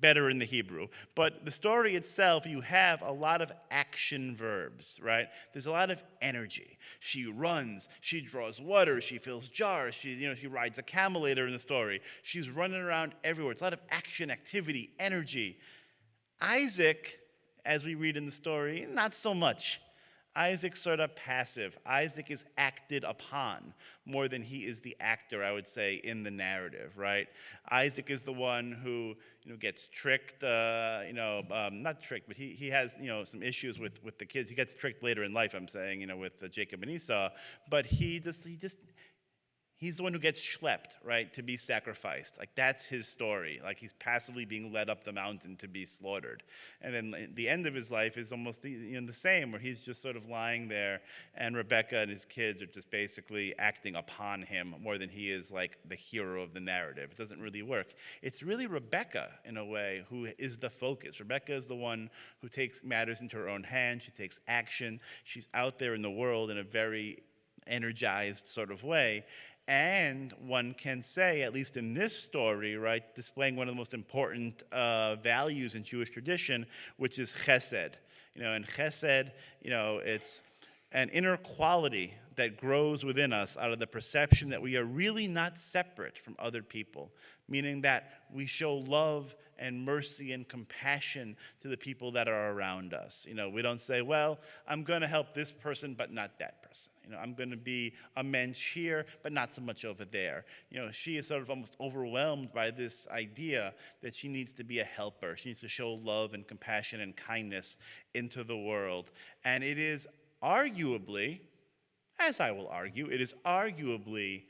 better in the Hebrew, but the story itself, you have a lot of action verbs, right? There's a lot of energy. She runs, she draws water, she fills jars, she rides a camel later in the story. She's running around everywhere. It's a lot of action, activity, energy. Isaac, as we read in the story, not so much. Isaac's sort of passive. Isaac is acted upon more than he is the actor, I would say, in the narrative, right? Isaac is the one who, gets tricked, not tricked, but he has, some issues with the kids. He gets tricked later in life, I'm saying, with Jacob and Esau. But he's the one who gets schlepped, right, to be sacrificed. Like, that's his story. Like, he's passively being led up the mountain to be slaughtered. And then the end of his life is almost the same, where he's just sort of lying there, and Rebecca and his kids are just basically acting upon him more than he is, like, the hero of the narrative. It doesn't really work. It's really Rebecca, in a way, who is the focus. Rebecca is the one who takes matters into her own hands. She takes action. She's out there in the world in a very energized sort of way. And one can say, at least in this story, right, displaying one of the most important values in Jewish tradition, which is chesed. And chesed, it's an inner quality that grows within us out of the perception that we are really not separate from other people, meaning that we show love and mercy and compassion to the people that are around us. We don't say, well, I'm going to help this person, but not that person. I'm going to be a mensch here, but not so much over there. She is sort of almost overwhelmed by this idea that she needs to be a helper. She needs to show love and compassion and kindness into the world. And it is arguably, as I will argue, it is arguably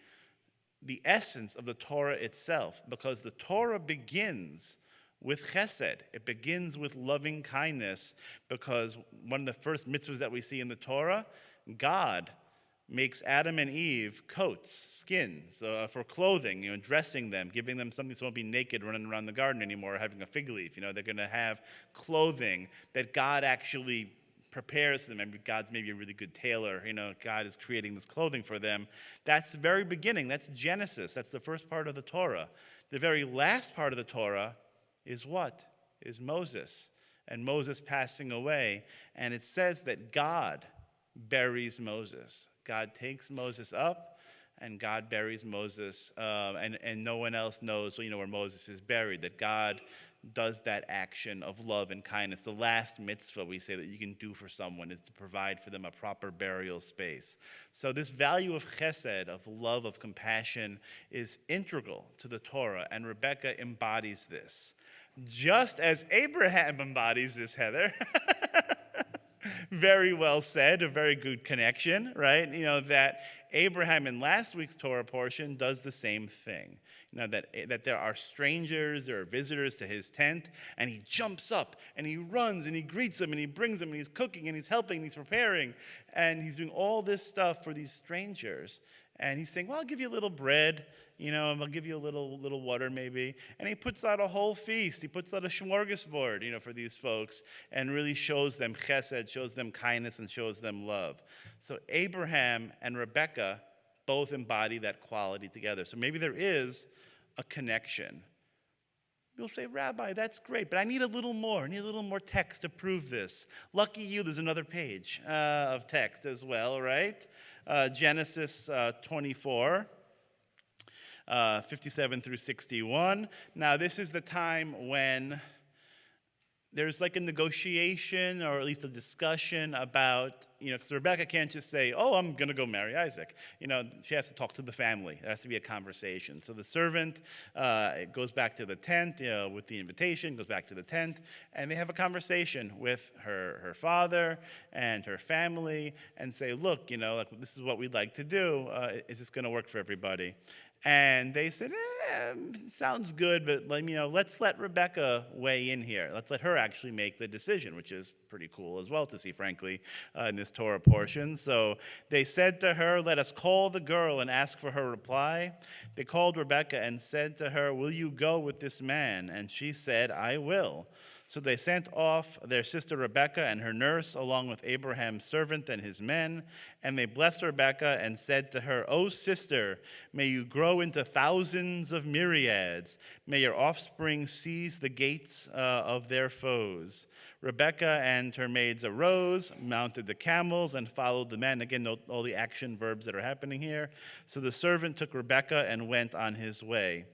the essence of the Torah itself, because the Torah begins with chesed. It begins with loving kindness, because one of the first mitzvahs that we see in the Torah, God makes Adam and Eve coats, skins, for clothing, dressing them, giving them something so they won't be naked running around the garden anymore or having a fig leaf. They're going to have clothing that God actually prepares them. And God's maybe a really good tailor. God is creating this clothing for them. That's the very beginning. That's Genesis. That's the first part of the Torah. The very last part of the Torah is what? Is Moses. And Moses passing away. And it says that God buries Moses. God takes Moses up, and God buries Moses, and no one else knows, where Moses is buried, that God does that action of love and kindness. The last mitzvah we say that you can do for someone is to provide for them a proper burial space. So this value of chesed, of love, of compassion, is integral to the Torah, and Rebecca embodies this. Just as Abraham embodies this, Heather. Very well said, a very good connection, right? That Abraham in last week's Torah portion does the same thing. That there are strangers, there are visitors to his tent, and he jumps up and he runs and he greets them and he brings them and he's cooking and he's helping and he's preparing and he's doing all this stuff for these strangers. And he's saying, well, I'll give you a little bread, I'll give you a little water maybe. And he puts out a whole feast. He puts out a smorgasbord, for these folks, and really shows them chesed, shows them kindness, and shows them love. So Abraham and Rebecca both embody that quality together. So maybe there is a connection. You'll say, Rabbi, that's great, but I need a little more. I need a little more text to prove this. Lucky you, there's another page of text as well, right? Genesis 24, 57 through 61. Now, this is the time when there's like a negotiation or at least a discussion about, because Rebecca can't just say, oh, I'm going to go marry Isaac. She has to talk to the family. There has to be a conversation. So the servant goes back to the tent with the invitation, goes back to the tent, and they have a conversation with her father and her family and say, look, this is what we'd like to do. Is this going to work for everybody? And they said, sounds good, but let's let Rebecca weigh in here. Let's let her actually make the decision, which is pretty cool as well to see, frankly, in this Torah portion. So they said to her, let us call the girl and ask for her reply. They called Rebecca and said to her, will you go with this man? And she said, I will. So they sent off their sister Rebekah and her nurse, along with Abraham's servant and his men. And they blessed Rebekah and said to her, O sister, may you grow into thousands of myriads. May your offspring seize the gates of their foes. Rebekah and her maids arose, mounted the camels, and followed the men. Again, note all the action verbs that are happening here. So the servant took Rebekah and went on his way.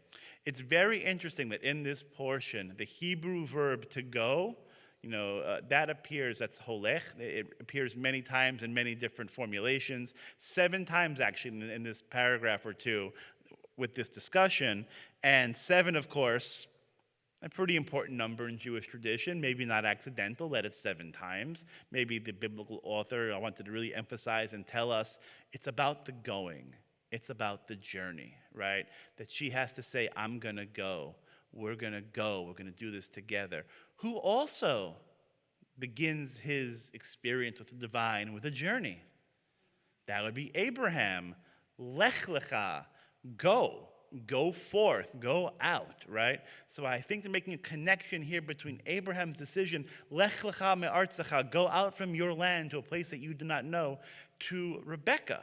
It's very interesting that in this portion, the Hebrew verb to go, that appears, that's holech. It appears many times in many different formulations, 7 times actually in this paragraph or two with this discussion. And 7, of course, a pretty important number in Jewish tradition, maybe not accidental that it's 7 times. Maybe the biblical author wanted to really emphasize and tell us it's about the going. It's about the journey, right? That she has to say, I'm going to go. We're going to go. We're going to do this together. Who also begins his experience with the divine with a journey? That would be Abraham. Lech lecha, go. Go forth, go out, right? So I think they're making a connection here between Abraham's decision, Lech lecha me'artzecha, go out from your land to a place that you do not know, to Rebekah.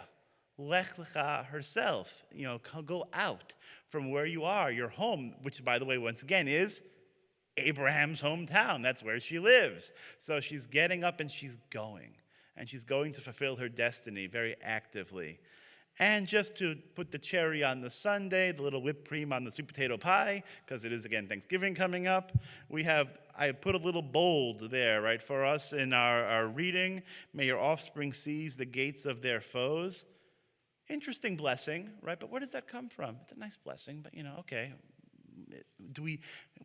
Lech lecha herself, go out from where you are, your home, which, by the way, once again, is Abraham's hometown. That's where she lives. So she's getting up and she's going to fulfill her destiny very actively. And just to put the cherry on the sundae, the little whipped cream on the sweet potato pie, because it is, again, Thanksgiving coming up, I put a little bold there, right, for us in our reading. May your offspring seize the gates of their foes. Interesting blessing, right? But where does that come from? It's a nice blessing, but okay.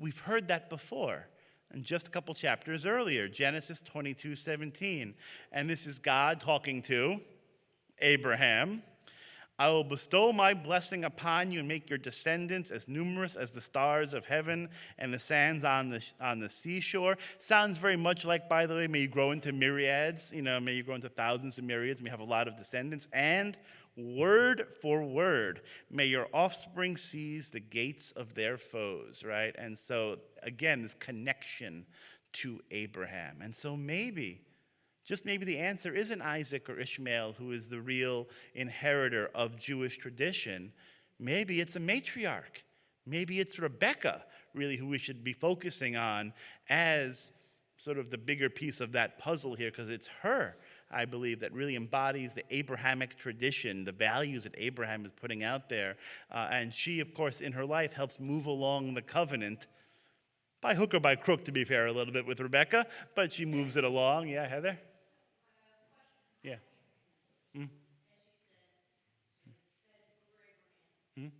We've heard that before. And just a couple chapters earlier, Genesis 22:17. And this is God talking to Abraham. I will bestow my blessing upon you and make your descendants as numerous as the stars of heaven and the sands on the seashore. Sounds very much like, by the way, may you grow into myriads, may you grow into thousands of myriads, may you have a lot of descendants. And word for word, may your offspring seize the gates of their foes, right? And so, again, this connection to Abraham. And so just maybe the answer isn't Isaac or Ishmael, who is the real inheritor of Jewish tradition. Maybe it's a matriarch. Maybe it's Rebekah, really, who we should be focusing on as sort of the bigger piece of that puzzle here, because it's her I believe, that really embodies the Abrahamic tradition, the values that Abraham is putting out there. And she, of course, in her life helps move along the covenant, by hook or by crook, to be fair, a little bit with Rebecca, but she moves it along. Yeah, Heather? Yeah. Mm. Mm.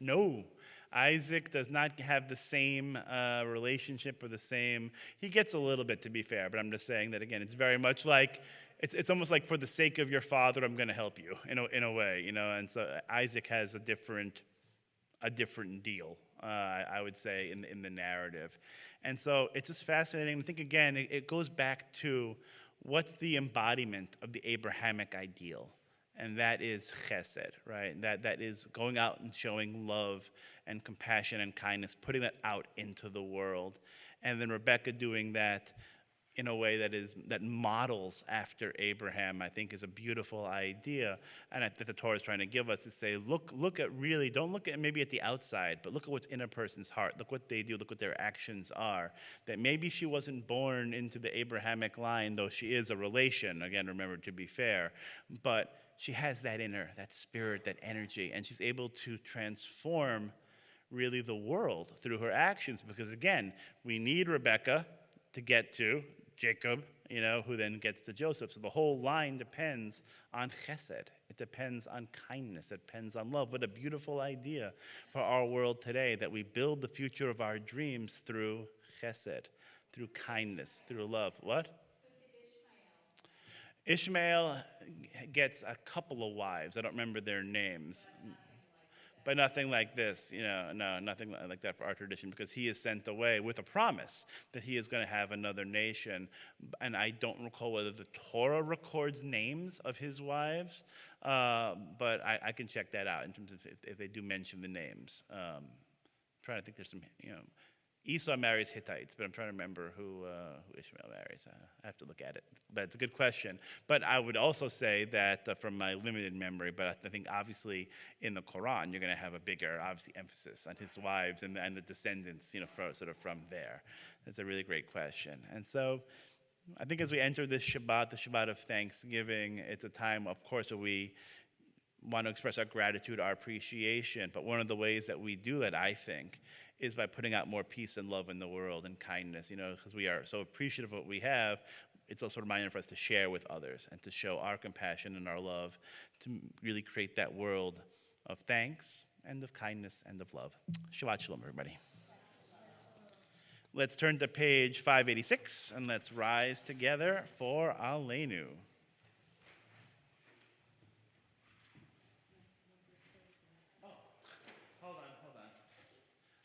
No, Isaac does not have the same relationship or the same. He gets a little bit, to be fair, but I'm just saying that again. It's very much like it's almost like, for the sake of your father, I'm going to help you in a way, And so Isaac has a different deal, I would say, in the narrative, and so it's just fascinating. I think again, it goes back to what's the embodiment of the Abrahamic ideal. And that is chesed, right? That is going out and showing love and compassion and kindness, putting that out into the world. And then Rebecca doing that in a way that models after Abraham, I think, is a beautiful idea. And I think the Torah is trying to give us to say, look at really, don't look at maybe at the outside, but look at what's in a person's heart. Look what they do, look what their actions are. That maybe she wasn't born into the Abrahamic line, though she is a relation, again, remember, to be fair, but she has that in her, that spirit, that energy, and she's able to transform really the world through her actions, because again, we need Rebecca to get to Jacob, who then gets to Joseph. So the whole line depends on chesed. It depends on kindness. It depends on love. What a beautiful idea for our world today, that we build the future of our dreams through chesed, through kindness, through love. What? Ishmael gets a couple of wives. I don't remember their names. But nothing like this, no, nothing like that for our tradition, because he is sent away with a promise that he is going to have another nation. And I don't recall whether the Torah records names of his wives, but I can check that out in terms of if they do mention the names. I'm trying to think, there's some, Esau marries Hittites, but I'm trying to remember who Ishmael marries. I have to look at it, but it's a good question. But I would also say that from my limited memory, but I think obviously in the Quran, you're going to have a bigger, obviously, emphasis on his wives and the descendants, sort of from there. That's a really great question. And so I think as we enter this Shabbat, the Shabbat of Thanksgiving, it's a time, of course, where we want to express our gratitude, our appreciation. But one of the ways that we do that, I think, is by putting out more peace and love in the world and kindness, because we are so appreciative of what we have. It's also a reminder for us to share with others and to show our compassion and our love, to really create that world of thanks and of kindness and of love. Shabbat Shalom, everybody. Let's turn to page 586 and let's rise together for Aleinu.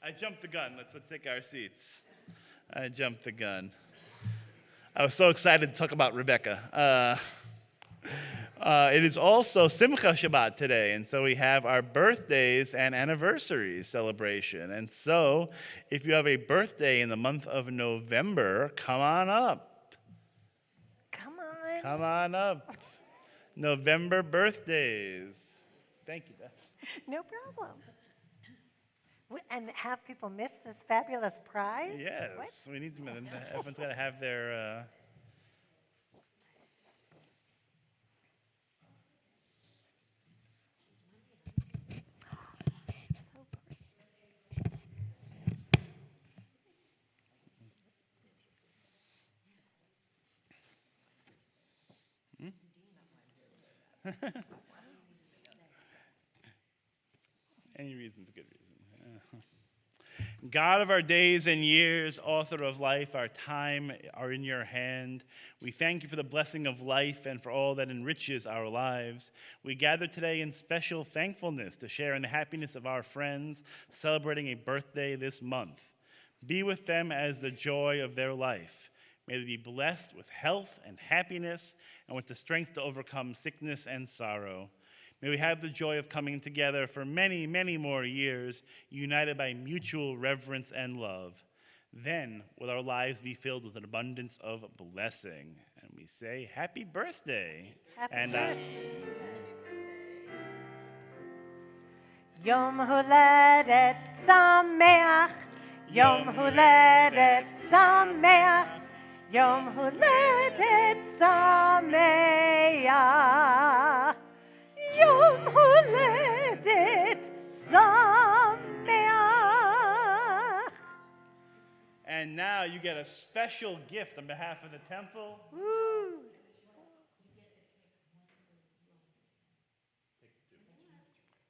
I jumped the gun. Let's take our seats. I jumped the gun. I was so excited to talk about Rebecca. It is also Simcha Shabbat today, and so we have our birthdays and anniversaries celebration. And so, if you have a birthday in the month of November, come on up. Come on. Come on up. November birthdays. Thank you, Beth. No problem. And have people miss this fabulous prize? Yes, What? we need to. Everyone's got to have their. So great. Any reason's a good reason. God of our days and years, author of life, our time are in your hand. We thank you for the blessing of life and for all that enriches our lives. We gather today in special thankfulness to share in the happiness of our friends celebrating a birthday this month. Be with them as the joy of their life. May they be blessed with health and happiness and with the strength to overcome sickness and sorrow. May we have the joy of coming together for many, many more years, united by mutual reverence and love. Then will our lives be filled with an abundance of blessing. And we say, happy birthday. Happy birthday. Yom Huledet Sameach, Yom Huledet Sameach, Yom Huledet Sameach. Yom Huledet Sameach. And now you get a special gift on behalf of the temple. Woo.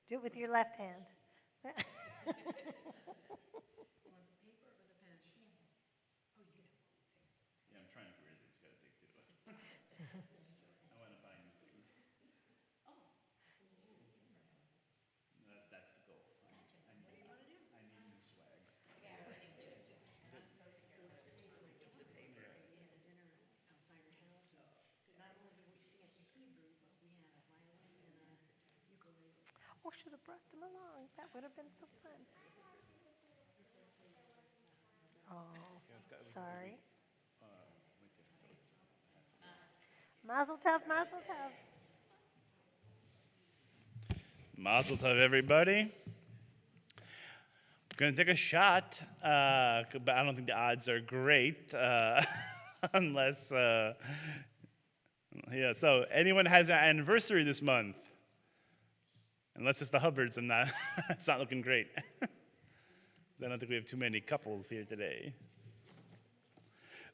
Do it with your left hand. Yeah, I'm trying to get rid of it. You gotta take two. I want to buy new things. That's the goal. Gotcha. What do you want to do? I need new swag. Oh, should have brought them along. That would have been so fun. Oh, sorry. Mazel tov, mazel tov. Mazel tov, everybody. Going to take a shot, but I don't think the odds are great, unless, yeah, so anyone has an anniversary this month? Unless it's the Hubbards, I'm not, it's not looking great. I don't think we have too many couples here today.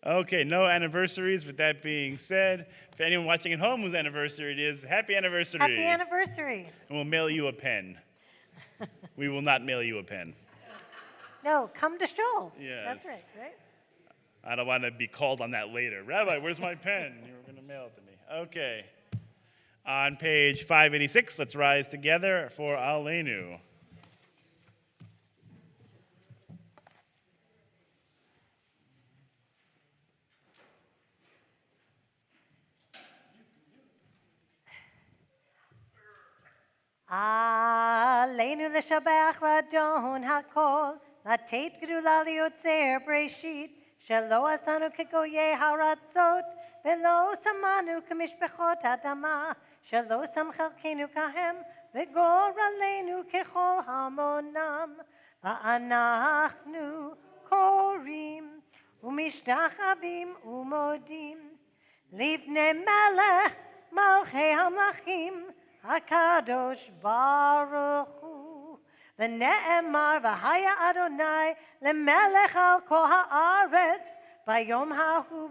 Okay, no anniversaries. With that being said, for anyone watching at home whose anniversary it is, happy anniversary. Happy anniversary. And we'll mail you a pen. We will not mail you a pen. No, come to shul. Yes. That's right, right? I don't want to be called on that later. Rabbi, where's my pen? You were going to mail it to me. Okay. On page 586, let's rise together for Aleinu. Aleinu l'shabach l'adon hakol, לתת גדולה ליוצר בראשית, שלא עשינו כגויי הארצות, ולא שמנו כמשפחות אדמה, שלא שם חלקנו כהם, וגורלנו ככל המונם. ואנחנו קוראים ומשתחווים ומודים, לפני מלך מלכי המלכים, הקדוש ברוך הוא. ונאמר והיה אדוני למלך על כל הארץ, ביום ההוא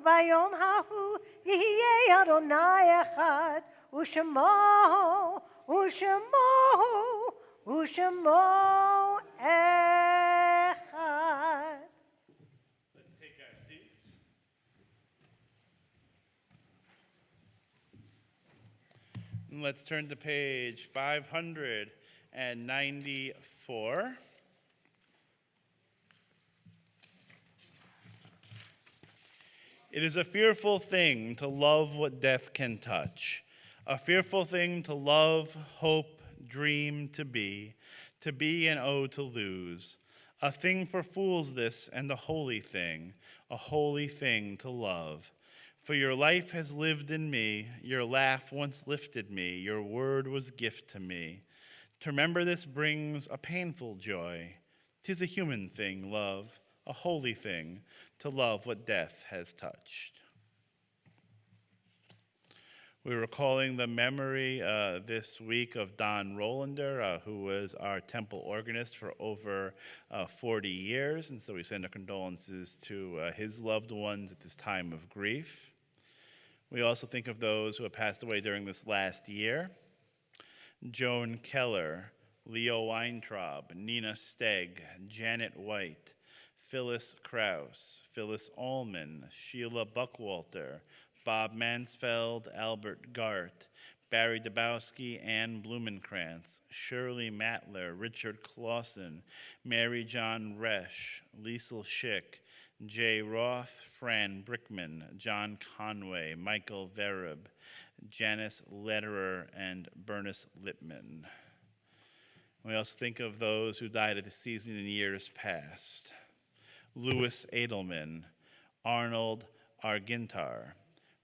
יהיה אדוני אחד, ושמו אחד. Let's take our seats. And let's turn to page 594. It is a fearful thing to love what death can touch, a fearful thing to love, hope, dream, to be and oh to lose. A thing for fools this, and a holy thing to love. For your life has lived in me, your laugh once lifted me, your word was gift to me. To remember this brings a painful joy. 'Tis a human thing, love, a holy thing, to love what death has touched. We're recalling the memory this week of Don Rolander, who was our temple organist for over 40 years, and so we send our condolences to his loved ones at this time of grief. We also think of those who have passed away during this last year. Joan Keller, Leo Weintraub, Nina Stegg, Janet White, Phyllis Krause, Phyllis Ullman, Sheila Buckwalter, Bob Mansfeld, Albert Gart, Barry Dabowski, Ann Blumenkrantz, Shirley Matler, Richard Clausen, Mary John Resch, Liesl Schick, Jay Roth, Fran Brickman, John Conway, Michael Vereb, Janice Lederer, and Bernice Lippman. We also think of those who died at the season in years past. Louis Edelman, Arnold Argintar,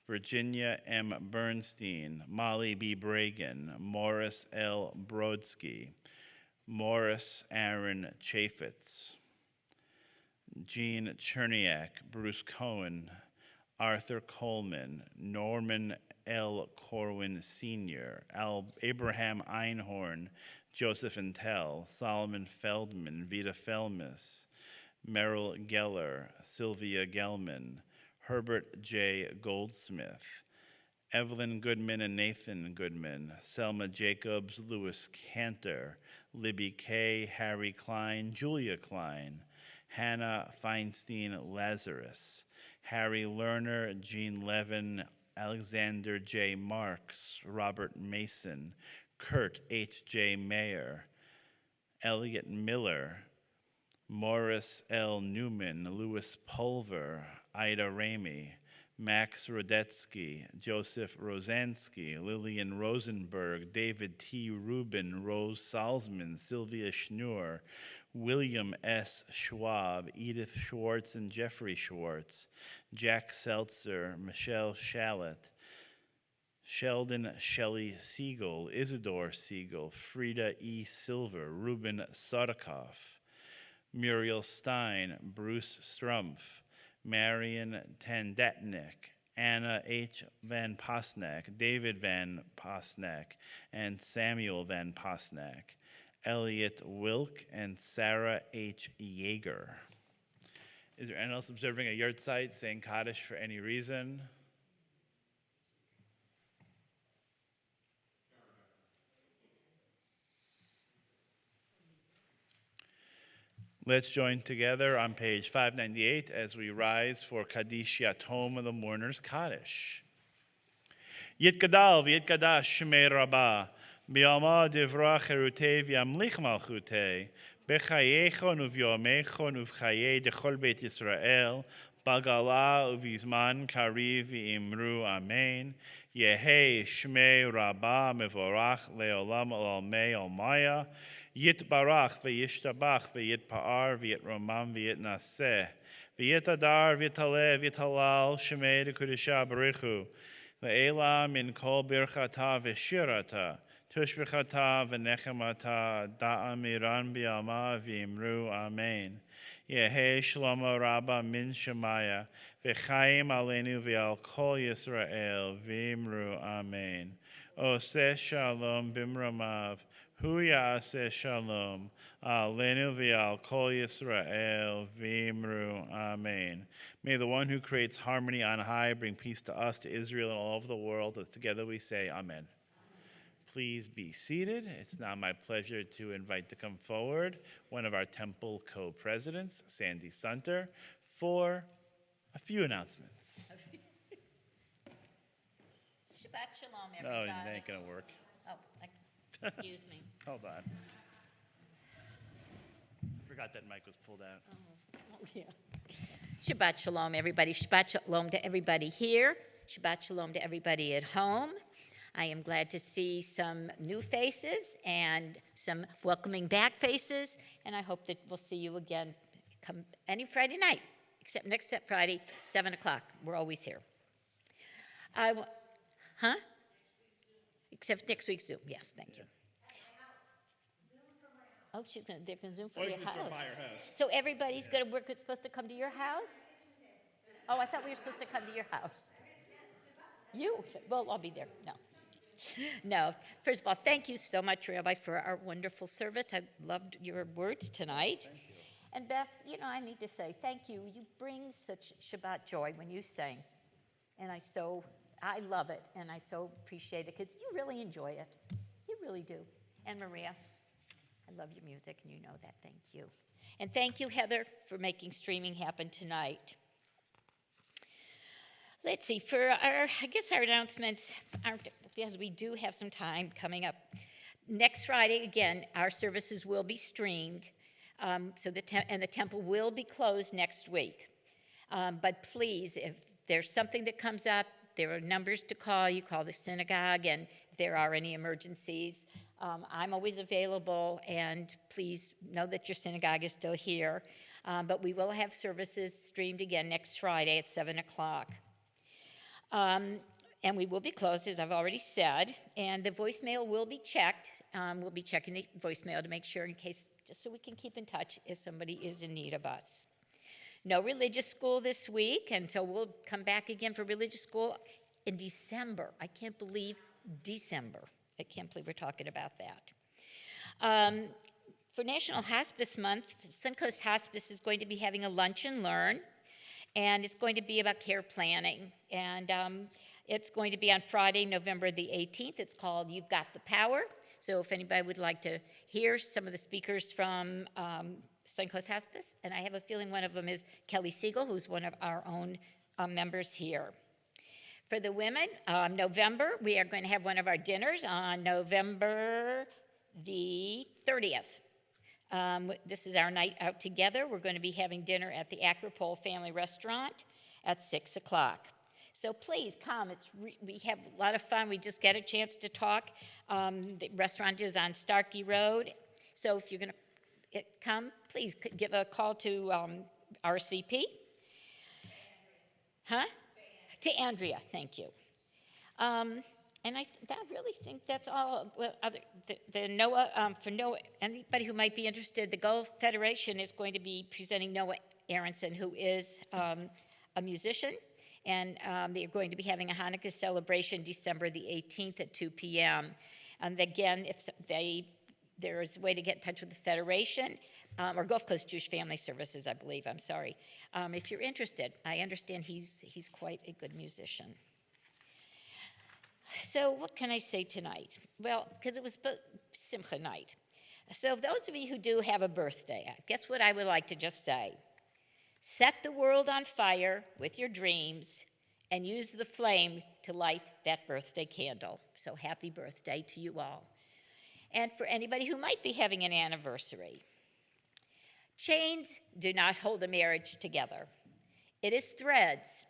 Virginia M. Bernstein, Molly B. Bragan, Morris L. Brodsky, Morris Aaron Chaffetz, Jean Cherniak, Bruce Cohen, Arthur Coleman, Norman L. Corwin Sr., Abraham Einhorn, Joseph Intel, Solomon Feldman, Vita Felmis, Merrill Geller, Sylvia Gelman, Herbert J. Goldsmith, Evelyn Goodman and Nathan Goodman, Selma Jacobs, Lewis Cantor, Libby Kay, Harry Klein, Julia Klein, Hannah Feinstein Lazarus, Harry Lerner, Jean Levin, Alexander J. Marks, Robert Mason, Kurt H.J. Mayer, Elliot Miller, Morris L. Newman, Louis Pulver, Ida Ramey, Max Rodetsky, Joseph Rosansky, Lillian Rosenberg, David T. Rubin, Rose Salzman, Sylvia Schnur, William S. Schwab, Edith Schwartz and Jeffrey Schwartz, Jack Seltzer, Michelle Shallett, Sheldon Shelley Siegel, Isidore Siegel, Frida E. Silver, Ruben Sodakoff, Muriel Stein, Bruce Strumpf, Marion Tandetnik, Anna H. Van Posnack, David Van Posnack, and Samuel Van Posnack, Elliot Wilk, and Sarah H. Yeager. Is there anyone else observing a yard site saying Kaddish for any reason? Let's join together on page 598 as we rise for Kaddish Yatom of the Mourner's Kaddish. Yitgadal v'yitgadash shmei Rabbah, b'yalma divra cherutei v'yamlich malchutei, b'chayechon uv'yomechon uv'chayei dechol beit Yisrael, bagala uv'izman kariv v'imru amen, yehei shmei Rabbah mevorach leolam olamei olmaya, Yitbarach v'yishtabach v'yitpa'ar v'yitromam v'yitnaseh v'yitadar v'yitaleh v'yitalal shemei d'kudisha b'richu v'ela min kol birchata v'shirata tushbichata v'nechemata da'amiran b'yalma v'imru amen. Yehei shlomo rabba min shemaya v'chaim aleinu v'al kol Yisrael v'imru amen. Oseh shalom b'mramav Hu ya'aseh shalom, aleinu v'al kol Yisrael v'imru amen. May the one who creates harmony on high bring peace to us, to Israel, and all over the world. As together we say, amen. Please be seated. It's now my pleasure to invite to come forward one of our temple co-presidents, Sandy Sunter, for a few announcements. Shabbat shalom, No, everybody. it ain't gonna work. Oh, excuse me. Hold on. Forgot that mic was pulled out. Oh, yeah. Shabbat shalom, everybody. Shabbat shalom to everybody here. Shabbat shalom to everybody at home. I am glad to see some new faces and some welcoming back faces, and I hope that we'll see you again come any Friday night, except next Friday, 7 o'clock. We're always here. Except next week's Zoom. Yes, thank you. Oh, they're going to Zoom from your house. So everybody's supposed to come to your house? Oh, I thought we were supposed to come to your house. You? Well, I'll be there. No. No. First of all, thank you so much, Rabbi, for our wonderful service. I loved your words tonight. And Beth, I need to say thank you. You bring such Shabbat joy when you sing. And I love it, and I so appreciate it, because you really enjoy it. You really do. And Maria, I love your music, and you know that. Thank you. And thank you, Heather, for making streaming happen tonight. Let's see, for our announcements, because we do have some time coming up. Next Friday, again, our services will be streamed, and the temple will be closed next week. But please, if there's something that comes up, there are numbers to call. You call the synagogue, and if there are any emergencies, I'm always available, and please know that your synagogue is still here. But we will have services streamed again next Friday at 7 o'clock. And we will be closed, as I've already said, and the voicemail will be checked. We'll be checking the voicemail to make sure, in case, just so we can keep in touch if somebody is in need of us. No religious school this week, and so we'll come back again for religious school in December. I can't believe December. I can't believe we're talking about that. For National Hospice Month, Suncoast Hospice is going to be having a lunch and learn, and it's going to be about care planning. And it's going to be on Friday, November the 18th. It's called You've Got the Power. So if anybody would like to hear some of the speakers from Suncoast Hospice, and I have a feeling one of them is Kelly Siegel, who's one of our own members here. For the women, November, we are going to have one of our dinners on November the 30th. This is our night out together. We're going to be having dinner at the Acropole Family Restaurant at 6 o'clock. So please come. We have a lot of fun. We just get a chance to talk. The restaurant is on Starkey Road. So if you're going to come, please give a call to RSVP. Huh? To Andrea, thank you. And I really think that's all. Well, the NOAA, for NOAA, anybody who might be interested, the Gulf Federation is going to be presenting Noah Aronson, who is a musician, and they're going to be having a Hanukkah celebration December the 18th at 2 p.m. And again, if there is a way to get in touch with the Federation, or Gulf Coast Jewish Family Services, I believe, I'm sorry. If you're interested, I understand he's quite a good musician. So what can I say tonight? Well, because it was Simcha night. So those of you who do have a birthday, guess what I would like to just say? Set the world on fire with your dreams and use the flame to light that birthday candle. So happy birthday to you all. And for anybody who might be having an anniversary, chains do not hold a marriage together. It is threads,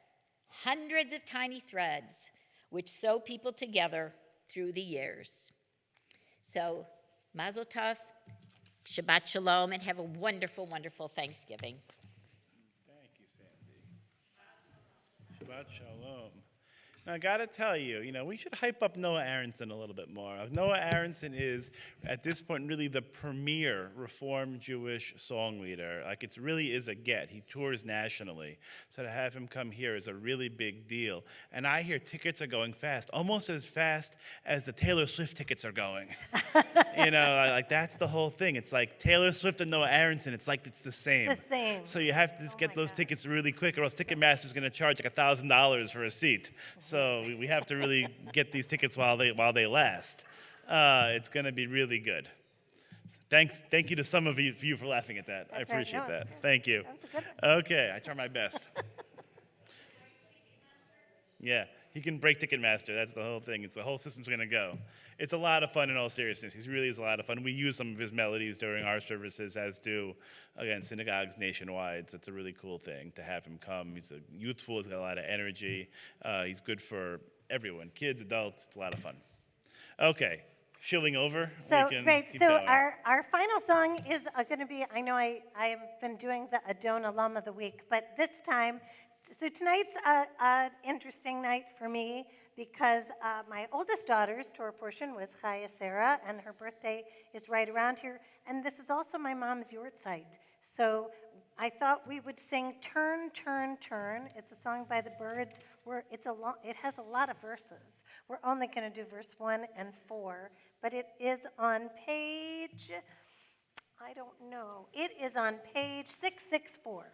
hundreds of tiny threads, which sew people together through the years. So, Mazel Tov, Shabbat Shalom, and have a wonderful, wonderful Thanksgiving. Thank you, Sandy. Shabbat Shalom. Now, I got to tell you, we should hype up Noah Aronson a little bit more. Noah Aronson is, at this point, really the premier Reform Jewish song leader. Like, it really is a get. He tours nationally. So to have him come here is a really big deal. And I hear tickets are going fast, almost as fast as the Taylor Swift tickets are going. Like, that's the whole thing. It's like Taylor Swift and Noah Aronson, it's like it's the same. It's the same. So you have to just get those tickets really quick, or else Ticketmaster's going to charge like $1,000 for a seat. So we have to really get these tickets while they last. It's going to be really good. Thank you to some of you for laughing at that. I appreciate that. Thank you. Okay, I try my best. Yeah, he can break Ticketmaster. That's the whole thing. The whole system's going to go. It's a lot of fun in all seriousness. He really is a lot of fun. We use some of his melodies during our services, as do, again, synagogues nationwide. So it's a really cool thing to have him come. He's youthful. He's got a lot of energy. He's good for everyone, kids, adults. It's a lot of fun. Okay, shilling over. So great. So our final song is going to be, I know I have been doing the Adon Alum of the Week, but this time, so tonight's an interesting night for me because my oldest daughter's Torah portion was Chaya Sarah, and her birthday is right around here. And this is also my mom's Yortzeit. So I thought we would sing Turn, Turn, Turn. It's a song by the Birds. It has a lot of verses. We're only going to do verse 1 and 4, but it is on page, I don't know. It is on page 664.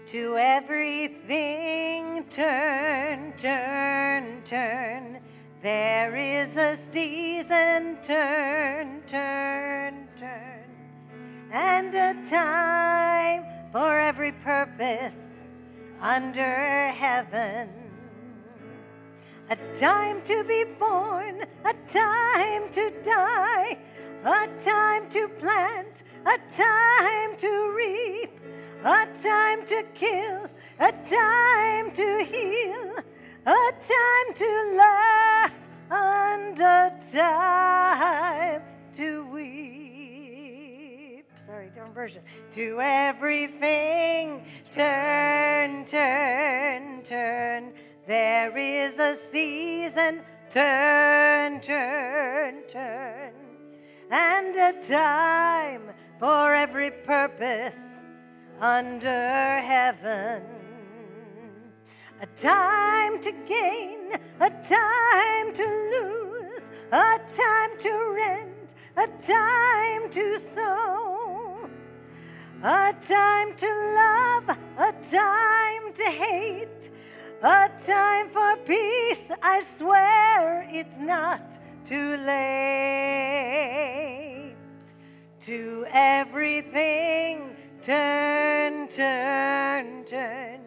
To everything turn, turn, turn. There is a season, turn, turn, turn. And a time for every purpose under heaven. A time to be born, a time to die, a time to plant, a time to reap, a time to kill, a time to heal, a time to laugh, and a time to weep. Sorry, different version. To everything, turn, turn, turn. There is a season, turn, turn, turn, and a time for every purpose under heaven. A time to gain, a time to lose, a time to rent, a time to sow, a time to love, a time to hate, a time for peace. I swear it's not too late. To everything, turn, turn, turn.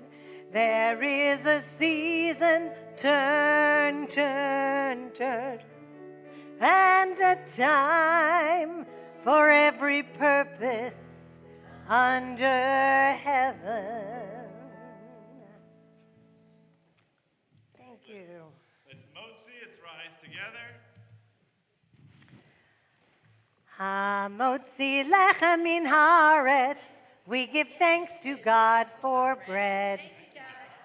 There is a season, turn, turn, turn, and a time for every purpose under heaven. Thank you. It's Motzi, it's Rise Together. Hamotzi lechem min haaretz. We give thanks to God for bread.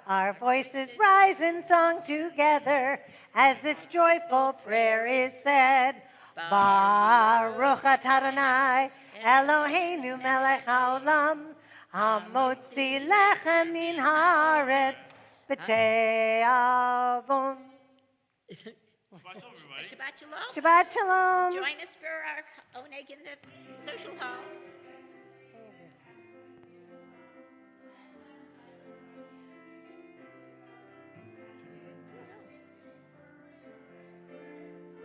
Our voices rise in song together as this joyful prayer is said. Baruch atah Adonai Eloheinu melech haolam hamotzi lechem min haaretz b'te'avon. Shabbat Shalom. Shabbat shalom. Join us for our oneg in the social hall.